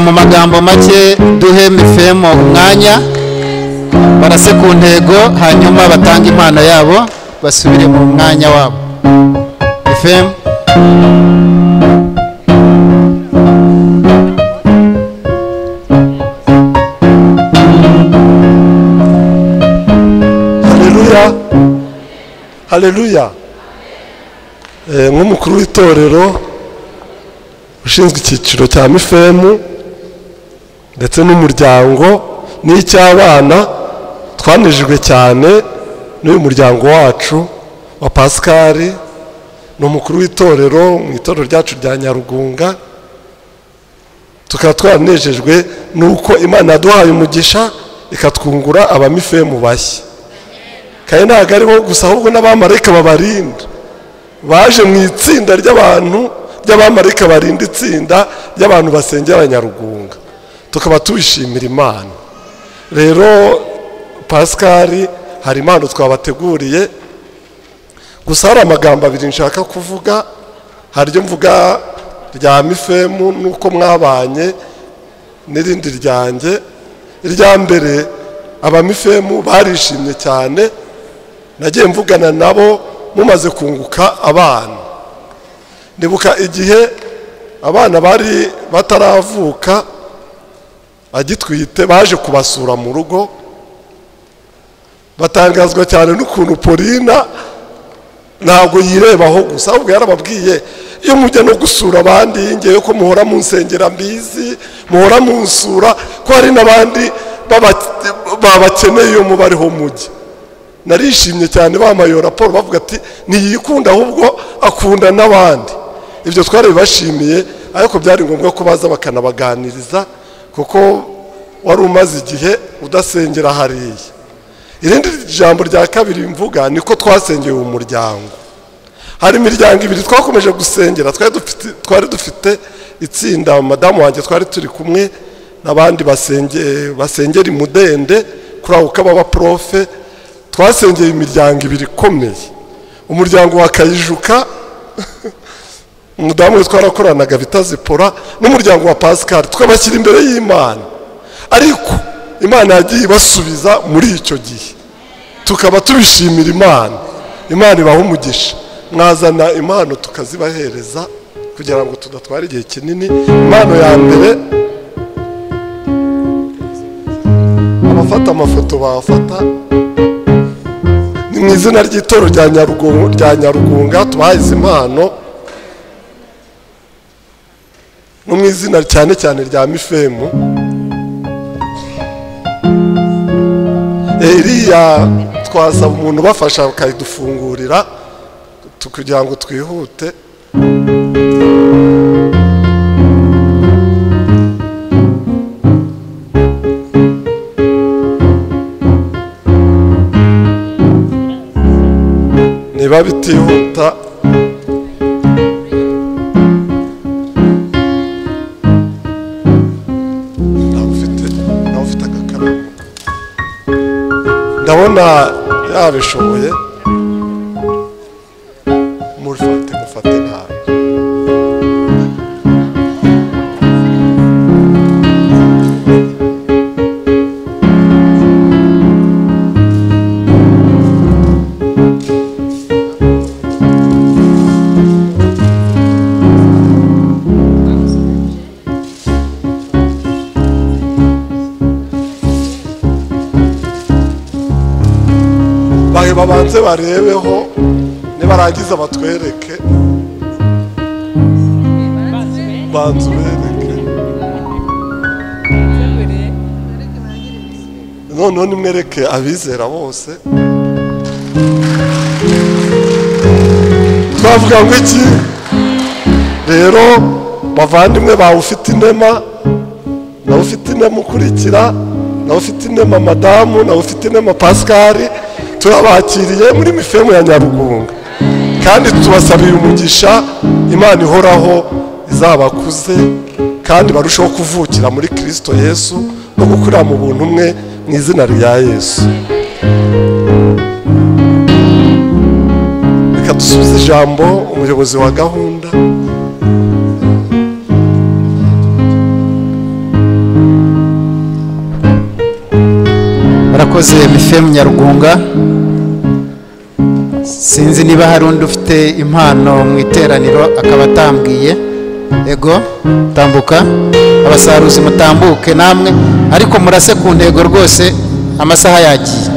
Mu magambo make duhe MFM umwanya barase ku ntego hanyuma batanga impano yabo basubire mu mwanya wabo. FM haleluya. Nk'umukuru w'itorero ushinzwe icyiciro cya mifemu ndetse n'umuryango n'icy'abana, twanejejwe cyane n'uyu muryango wacu wa Pascal. Ni umukuru w'itorero mu itorero ryacu rya Nyarugunga, tukaba twanejejwe n'uko Imana yaduhaye umugisha ikatwungura abamifemu bashya. Kandi ntabwo ariho gusa, ahubwo n'abamarayika babarinda baje mu itsinda ry'abantu ry'abamarayika barinda itsinda ry'abantu basengera Nyarugunga, tukaba tubishimira Imana. Rero Pascal, hari impano twabateguriye, gusa hari amagambo abiri nshaka kuvuga. Hari iryo mvuga rya mifemu n'uko mwabanye, n'irindi ryanjye. Irya mbere, abamifemu barishimye cyane, nagiye mvugana nabo mumaze kunguka abana. Ndibuka igihe abana bari bataravuka agitwite, baje kubasura mu rugo, batangazwa cyane n'ukuntu Paulina ntabwo yirebaho gusa, ahubwo yarababwiye, iyo mujya no gusura abandi ngewe ko muhora mu nsengera mbizi, muhora mu nsura, ko hari n'abandi babakeneye iyo muba ariho mujya. Narishimye cyane, bamayo raporo bavuga ati ntiyikunda ahubwo akunda n'abandi. Ibyo twarabibashimiye, ariko byari ngombwa ko baza bakanabaganiriza, kuko wari umaze igihe udasengera hariya. Irindi jambo rya kabiri mvuga niko twasengeye umuryango. Hari imiryango ibiri twakomeje gusengera, twari dufite itsinda, madamu wanjye twari turi kumwe n'abandi basengera imudende kuri ako k'ababa profe. Twasengeye imiryango ibiri ikomeye, umuryango wa Kayijuka umudamu we twarakoranaga bita Zipora, n'umuryango wa Pascal, tukabashyira imbere y'Imana. Ariko Imana yagiye ibasubiza muri icyo gihe, tukaba tubishimira Imana. Imana ibaha umugisha. Mwazana impano tukazibahereza kugira ngo tudatwara igihe kinini. Impano ya mbere, abafata amafoto bafata, ni mu izina ry'itorero rya Nyarugunga tubahaye impano, no mu izina cyane cyane rya mifemu. Iriya twasaba umuntu bafasha bakayidufungurira kugira ngo twihute. Niba bitihuta, nawe ufite agakaramu, ndabona yabishoboye. mufate nabi. Babanze barebeho, nibarangiza batwereke, banze ubereke, noneho nimwereke abizera bose. Twavuga ngo iki rero, bavandimwe bawe ufite inema, nawe ufite inema ukurikira, nawe ufite inema madamu, nawe ufite inema Pascal, turabakiriye muri mifemu ya Nyarugunga, kandi tubasabiye umugisha. Imana ihoraho izabakuze kandi barushaho kuvukira muri Kristo Yesu no gukurira mu buntu umwe mu izina rya Yesu. Reka dusubize ijambo umuyobozi wa gahunda. urakoze Mifem Nyarugunga. Sinzi niba hari undi ufite impano mu iteraniro akaba atambwiye. Ego tambuka, abasaruzi mutambuke namwe, ariko murase ku ntego rwose, amasaha yagiye.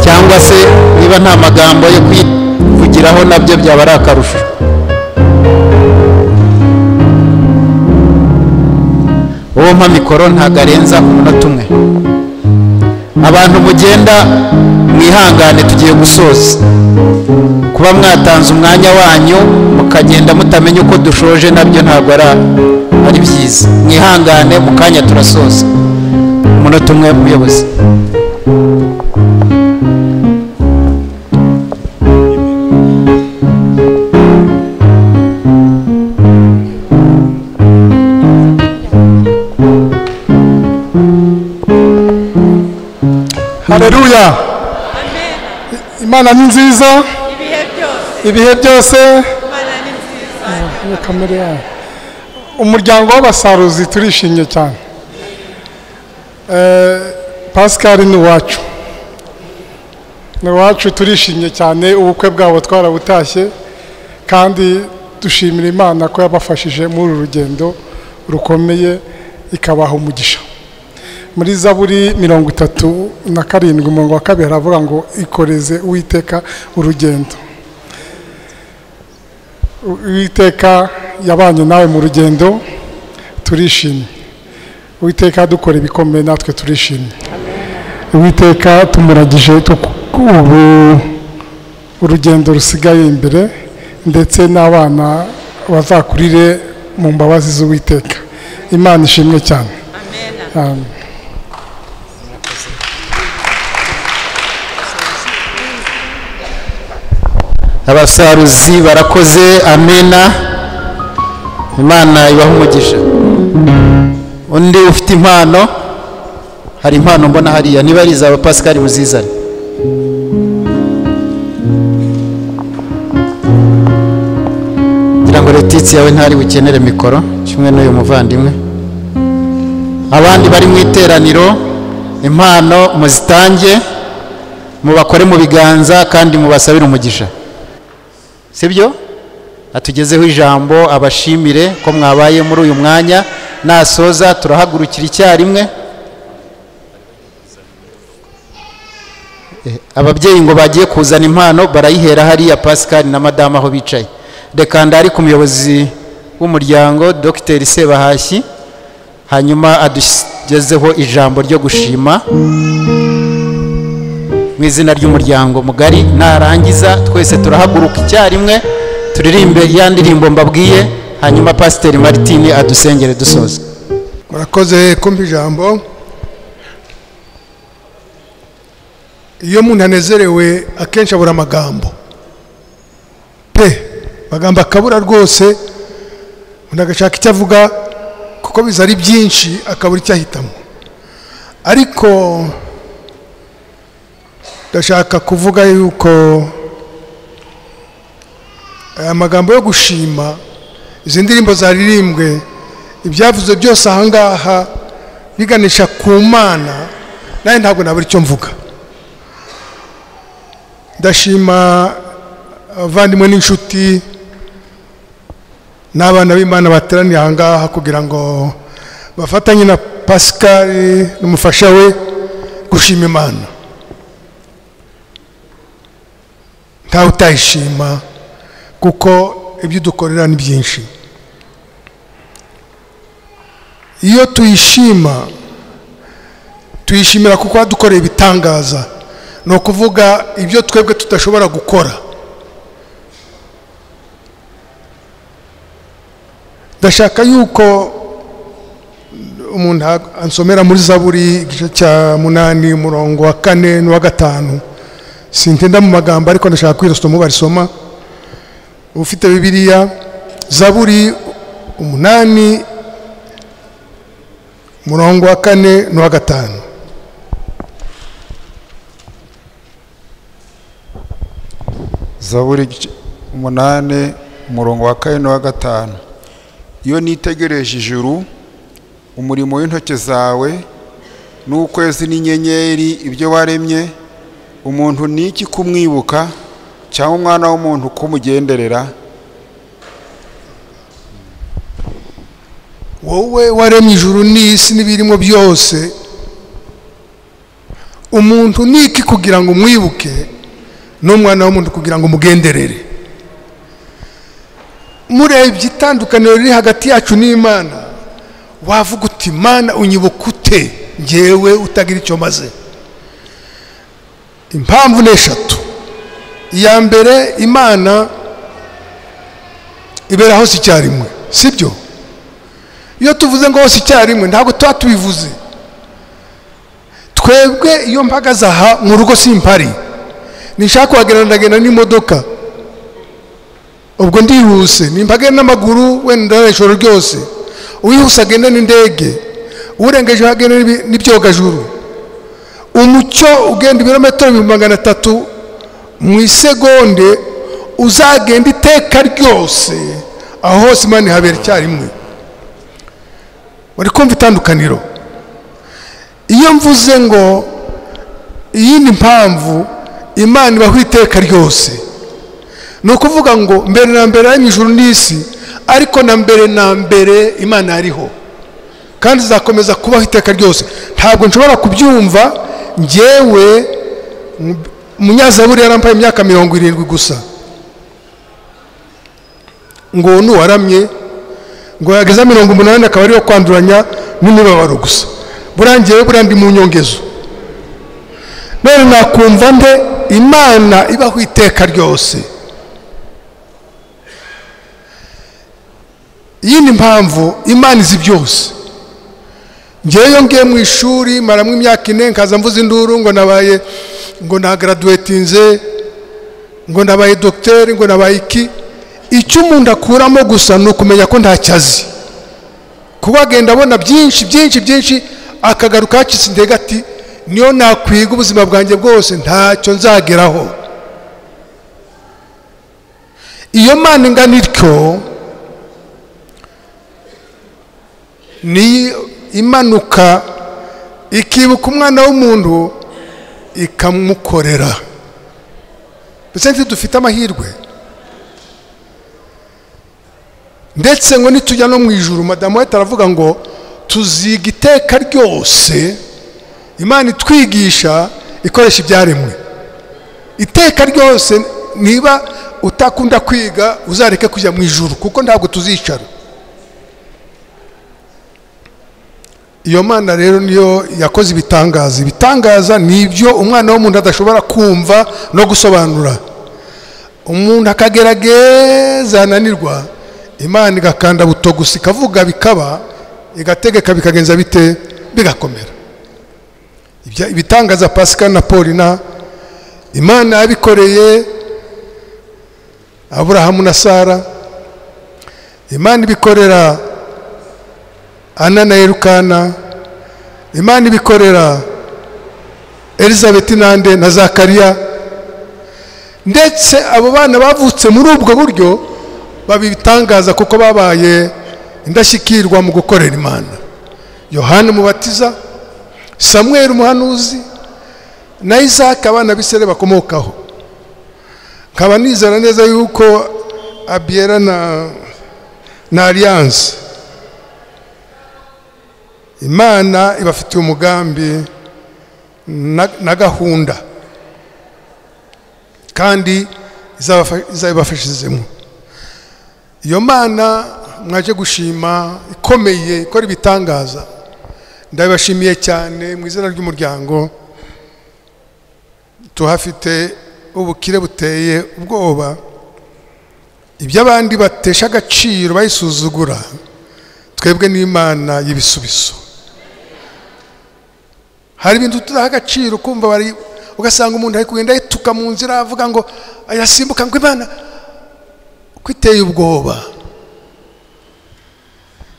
Cyangwa se niba nta magambo yo kwivugiraho nabyo byaba ari akarusho. Uwo mpa mikoro ntago arenza umunota umwe. Abantu mugenda mwihangane, tugiye gusoza. Kuba mwatanze umwanya wanyu mukagenda mutamenya uko dushoje nabyo ntabwo ari byiza. Mwihangane, mu kanya turasoza. Umunota umwe muyobozi. Haleluya. Imana ni nziza ibihe byose. Umuryango w'abasaruzi turishimye cyane. Pascal ni wacu turishimye cyane. Ubukwe bwabo twarabutashye kandi dushimira Imana ko yabafashije muri uru rugendo rukomeye ikabaha umugisha. Muri Zaburi 37 umurongo wa 2 haravuga ngo ikoreze Uwiteka urugendo. Uwiteka yabanye nawe mu rugendo, turishimye. Uwiteka dukora ibikomeye natwe turishimye. Uwiteka tumuragije urugendo rusigaye imbere, ndetse n'abana bazakurire mu mbabazi z'Uwiteka. Imana ishimwe cyane. Amen. Abasaruzi barakoze. Amena. Imana ibaha umugisha. Undi ufite impano, hari impano mbona hariya, niba ari izaba Pascal muzizane. Ngira ngo Letitsi yawe ntari bukenere mikoro kimwe n'uyu muvandimwe. Abandi bari mu iteraniro, impano muzitange, mubakore mu biganza kandi mubasabire umugisha. Sibyo? Atugezeho ijambo abashimire ko mwabaye muri uyu mwanya. Nasoza turahagurukira icyarimwe. Ababyeyi ngo bagiye kuzana impano barayihera hariya Pascal na Madame aho bicaye. Reka ndari ku muyobozi w'umuryango Dr. Sebahashyi, hanyuma adugezeho ijambo ryo gushima mu izina ry'umuryango mugari. Narangiza twese turahaguruka icyarimwe turirimbe ya ndirimbo mbabwiye, hanyuma Pasiteri Martin adusengere dusoza. Murakoze kumva ijambo. Iyo umuntu anezerewe akenshi abura amagambo magambo akabura rwose, umuntu agashaka icyo avuga kuko biza ari byinshi akabura icyo ahitamo. Ariko ndashaka kuvuga yuko aya magambo yo gushima, izi ndirimbo zaririmbwe, ibyavuze byose ahangaha biganisha ku Mana, nawe ntabwo nabura icyo mvuga. Ndashima abavandimwe n'inshuti n'abana b'Imana bateraniye ahangaha kugira ngo bafatanye na Pascal n'umufasha we gushima Imana. Ntawe utayishima kuko ibyo dukorera ni byinshi. Iyo tuyishimira kuko adukoreye ibitangaza, no kuvuga ibyo twebwe tudashobora gukora. Ndashaka yuko umuntu ansomera muri Zaburi igice cya 8 umurongo wa 4 n'uwa 5. Sintinda mu magambo ariko ndashaka kwirosoma barisoma. Ufite Bibiliya, Zaburi 8 umurongo wa 4 n'uwa 5. Zaburi 8 umurongo wa 4 n'uwa 5. Iyo nitegereje ijuru, umurimo w'intoke zawe, n'ukwezi n'inyenyeri ibyo waremye, umuntu ni iki kumwibuka, cyangwa umwana w'umuntu kumugenderera? wowe waremye ijuru n'isi n'ibirimo byose, umuntu ni iki kugira ngo umwibuke, n'umwana w'umuntu kugira ngo umugenderere? murebye itandukaniro riri hagati yacu n'Imana, wavuga uti Mana unyibuka ute njyewe utagira icyo maze? Impamvu ni eshatu. iya mbere, Imana ibera hose icyarimwe, sibyo? iyo tuvuze ngo hose icyarimwe ntabwo tuba tubivuze. twebwe iyo mpagaze aha mu rugo simpari, nishaka kuhagenda ndagenda n'imodoka, ubwo ndihuse. nimpagenda n'amaguru wenda ijoro ryose, uwihuse agenda n'indege, urengeje agenda n'ibyogajuru. umucyo ugenda ibirometero 300 mu isegonde, uzagenda iteka ryose, aho hose Imana ihabera icyarimwe. wari kumva itandukaniro? iyo mvuze ngo iyindi mpamvu Imana ibaho iteka ryose, ni ukuvuga ngo mbere na mbere yaremye ijuru n'isi, ariko na mbere Imana yariho kandi izakomeza kubaho iteka ryose. ntabwo nshobora kubyumva njyewe. umunyazaburi yarampaye imyaka 70 gusa, ngo nuwaramye ngo yageza 80 akaba ariyo kwanduranya n'imibabaro gusa. burangiye burandi mu nyongezo. none nakumva nde Imana ibaho iteka ryose? iyindi mpamvu, Imana izi byose. njyewe ngiye mu ishuri maramwe imyaka 4 nkaza mvuza induru ngo nabaye, ngo na graduatinze, ngo nabaye docteur, ngo nabaye iki. icyo umuntu akuramo gusa ni ukumenya ko ntacyazi, kuko agenda abona byinshi, akagaruka hakitse intege ati niyo nakwiga ubuzima bwanjye bwose ntacyo nzageraho. iyo Mana ingana ityo ni imanuka ikibuka umwana w'umuntu ikamukorera. mbese dufite amahirwe. ndetse ngo nitujya no mu ijuru, madamu we taravuga ngo tuziga iteka ryose. Imana itwigisha ikoresha ibyaremwe iteka ryose. niba utakunda kwiga uzareke kujya mu ijuru, kuko ntabwo tuzicara. iyo Mana rero niyo yakoze ibitangaza. ibitangaza ni ibyo umwana w'umuntu adashobora kumva no gusobanura. umuntu akagerageza ananirwa, Imana igakanda buto gusa ikavuga bikaba, igategeka bikagenza bite, bigakomera. ibitangaza Pascal na Paulina Imana yabikoreye Aburahamu na Sara. Imana ibikorera Ana na Elukana. Imana ibikorera Elizabeth nande na Zakariya. ndetse abo bana bavutse muri ubwo buryo babitangaza kuko babaye indashyikirwa mu gukorera Imana. Yohana umubatiza, Samuel umuhanuzi, na Isaac abana b'Isirayeli bakomokaho. nkaba nizera neza yuko Abiera na Alliance Imana ibafitiye umugambi na gahunda, kandi izabafashizemo. iyo Mana mwaje gushima ikomeye ikora ibitangaza, ndabashimiye cyane mu izina ry'umuryango. tuhafite ubukire buteye ubwoba, iby'abandi batesha agaciro bayisuzugura, twebwe n'Imana y'ibisubizo. hari ibintu tudaha agaciro, kumva bari ugasanga umuntu ari kugenda yituka mu nzira avuga ngo ayasimbuka ngo Imana kwiteye ubwoba.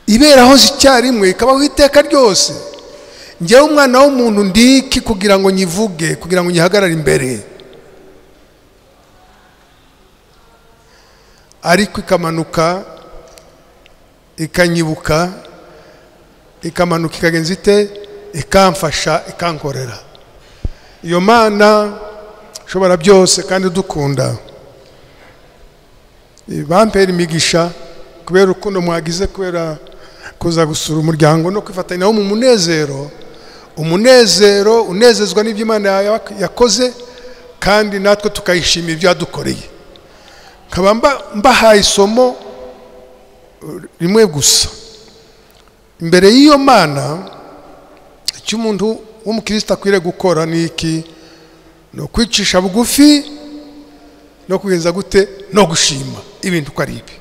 ibera hose icyarimwe, ikabaho iteka ryose. njyewe umwana w'umuntu ndiki kugira ngo nyivuge, kugira ngo nyihagarare imbere, ariko ikamanuka ikanyibuka, ikamanuka ikagenza ite, ikamfasha ikankorera. Iyo Mana ishobora byose kandi dukunda bampera imigisha kubera urukundo mwagize, kubera kuza gusura umuryango no kwifatanya nawo mu umunezero unezezwa n'ibyo Imana yakoze, kandi natwe tukayishimira ibyo yadukoreye. Nkaba mbahaye isomo rimwe gusa imbere y'iyo Mana. Icyo umuntu w'umukristo akwiriye gukora ni iki? No kwicisha bugufi, no kugenza gute, no gushima ibintu uko ari ibi.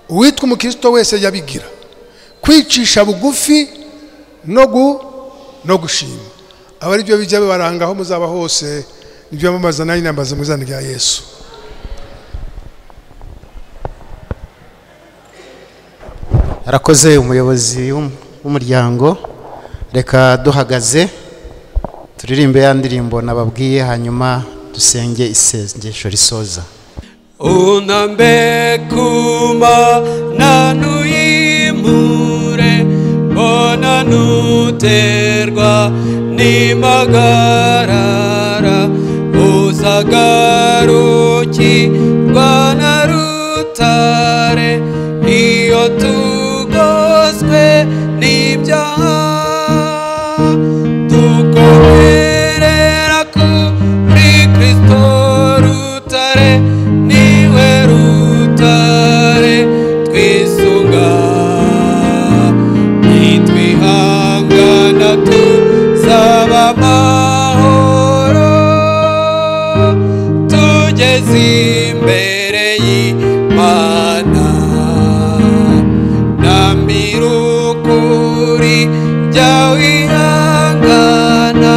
Uwitwa umukristo wese yabigira, kwicisha bugufi no gushima. Aba ari byo bijya bibaranga aho muzaba hose, nibyo bamaza nanjye nambaza mu izina rya Yesu. Arakoze umuyobozi w'umuryango. Reka duhagaze turirimbe ya ndirimbo nababwiye, hanyuma dusenge isengesho risoza. Unambe kuma nanuyimure bona nuterwa nimagarara uzagaruki rwana rutare iyo tugoswe n'ibyaha dukomerera kuri Kristo rutare niwe rutare twisunga nitwihangana tuzaba amahoro tugeze imbere y'Imana nambira ukuri jya wihangana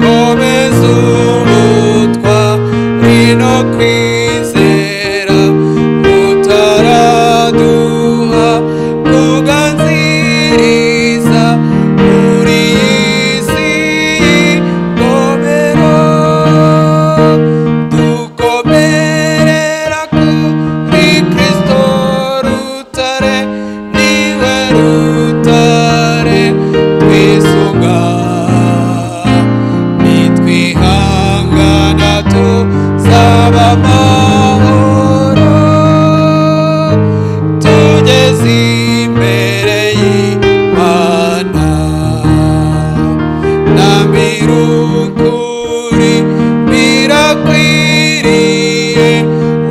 komeza ubutwari no kwizera utaraduha kuganziriza muri iyi si y'ingomero dukomerera kuri Kristo rutare niwe rutare twisunga nitwihangana tuzaba amahoro tugeze imbere y'Imana nambira ukuri birakwiriye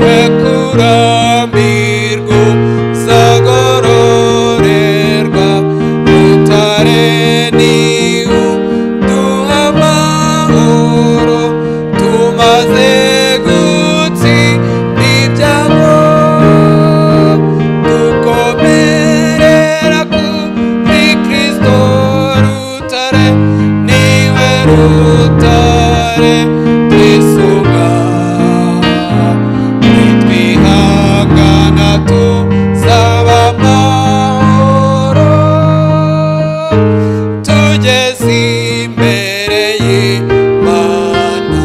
we kurambirwa uzagororerwa rutare niwe duha amahoro tumaze gutsinda ibyago dukomerera kuri Kristo rutare niwe rutare twisunga nitwihangana tuzaba amahoro tugeze imbere y'Imana.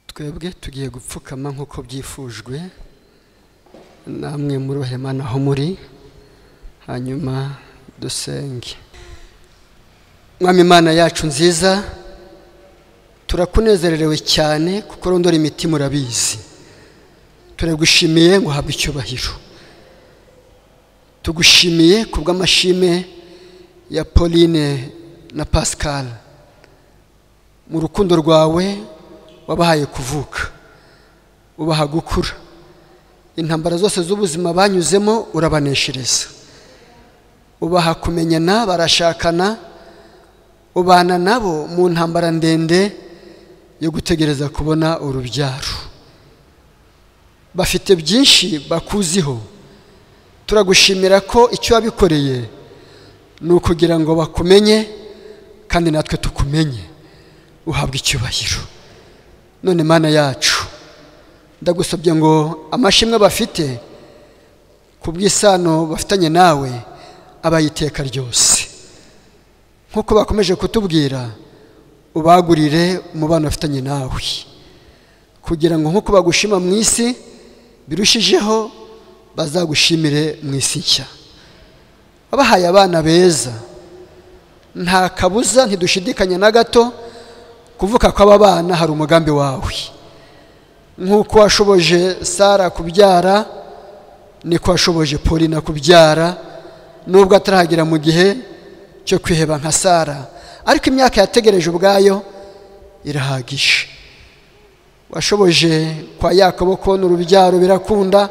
twebwe tugiye gupfukama nk'uko byifujwe namwe muri hema naho muri, hanyuma dusenge. Mwami Imana yacu nziza, turakunezererewe cyane kuko rondora imitima urabizi. Turagushimiye ngo habe icyubahiro. Tugushimiye kubw'amashime ya Pauline na Pascal. Mu rukundo rwawe wabahaye kuvuka, ubaha gukura. Intambara zose z'ubuzima banyuzemo urabaneshereza. Ubaha kumenyana, barashakana, ubana nabo mu ntambara ndende yo gutegereza kubona urubyaro. Bafite byinshi bakuziho. Turagushimira ko icyo wabikoreye ni ukugira ngo bakumenye kandi natwe tukumenye, uhabwe icyubahiro. None Mana yacu, ndagusabye ngo amashimwe bafite ku bw'isano bafitanye nawe abaye iteka ryose, nk'uko bakomeje kutubwira ubagurire umubano bafitanye nawe, kugira ngo nk'uko bagushima mu isi birushijeho bazagushimire mu isi nshya. Wabahaye abana beza, nta kabuza ntidushidikanya na gato kuvuka kw'aba bana hari umugambi wawe. Nk'uko washoboje Sara kubyara niko washoboje Paulina kubyara, nubwo atarahagera mu gihe cyo kwiheba nka Sara, ariko imyaka yategereje ubwayo irahagije. Washoboje kwa Yakobo kubona urubyaro birakunda,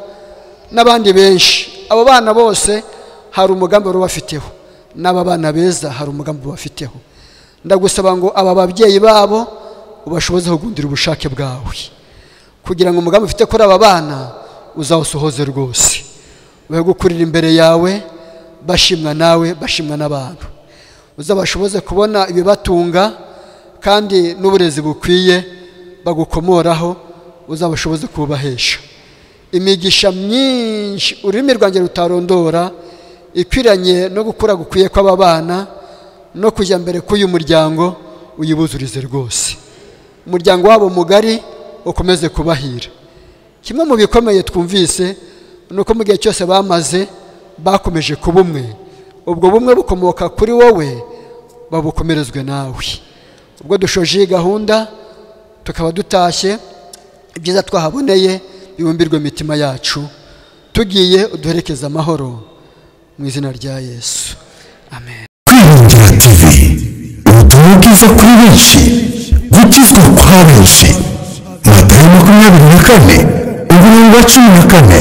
n'abandi benshi. Abo bana bose hari umugambi wari bafiteho, n'aba bana beza hari umugambi bafiteho. Ndagusaba ngo aba babyeyi babo ubashoboze kugundira ubushake bwawe, kugira ngo umugambi ufite kuri aba bana uzawusohoze rwose, bahe gukurira imbere yawe bashimwa nawe, bashimwa n'abantu. Uzabashoboze kubona ibibatunga kandi n'uburezi bukwiye bagukomoraho, uzabashoboze kubahesha imigisha myinshi ururimi rwanjye rutarondora, ikwiranye no gukura gukwiye kw'aba bana no kujya mbere k'uyu muryango uyibuzurize rwose. Umuryango wabo mugari ukomeze kubahira. Kimwe mu bikomeye twumvise nuko mu gihe cyose bamaze bakomeje kuba umwe, ubwo bumwe bukomoka kuri wowe, babukomerezwe nawe. Ubwo dushoje iyi gahunda tukaba dutashye, ibyiza twahaboneye bibumbirwe imitima yacu, tugiye uduherekeza amahoro mu izina rya Yesu, amen. Kwiringira TV, ubutumwa bwiza kuri benshi, gukizwa kwa benshi. Matayo 24 umurongo wa 14.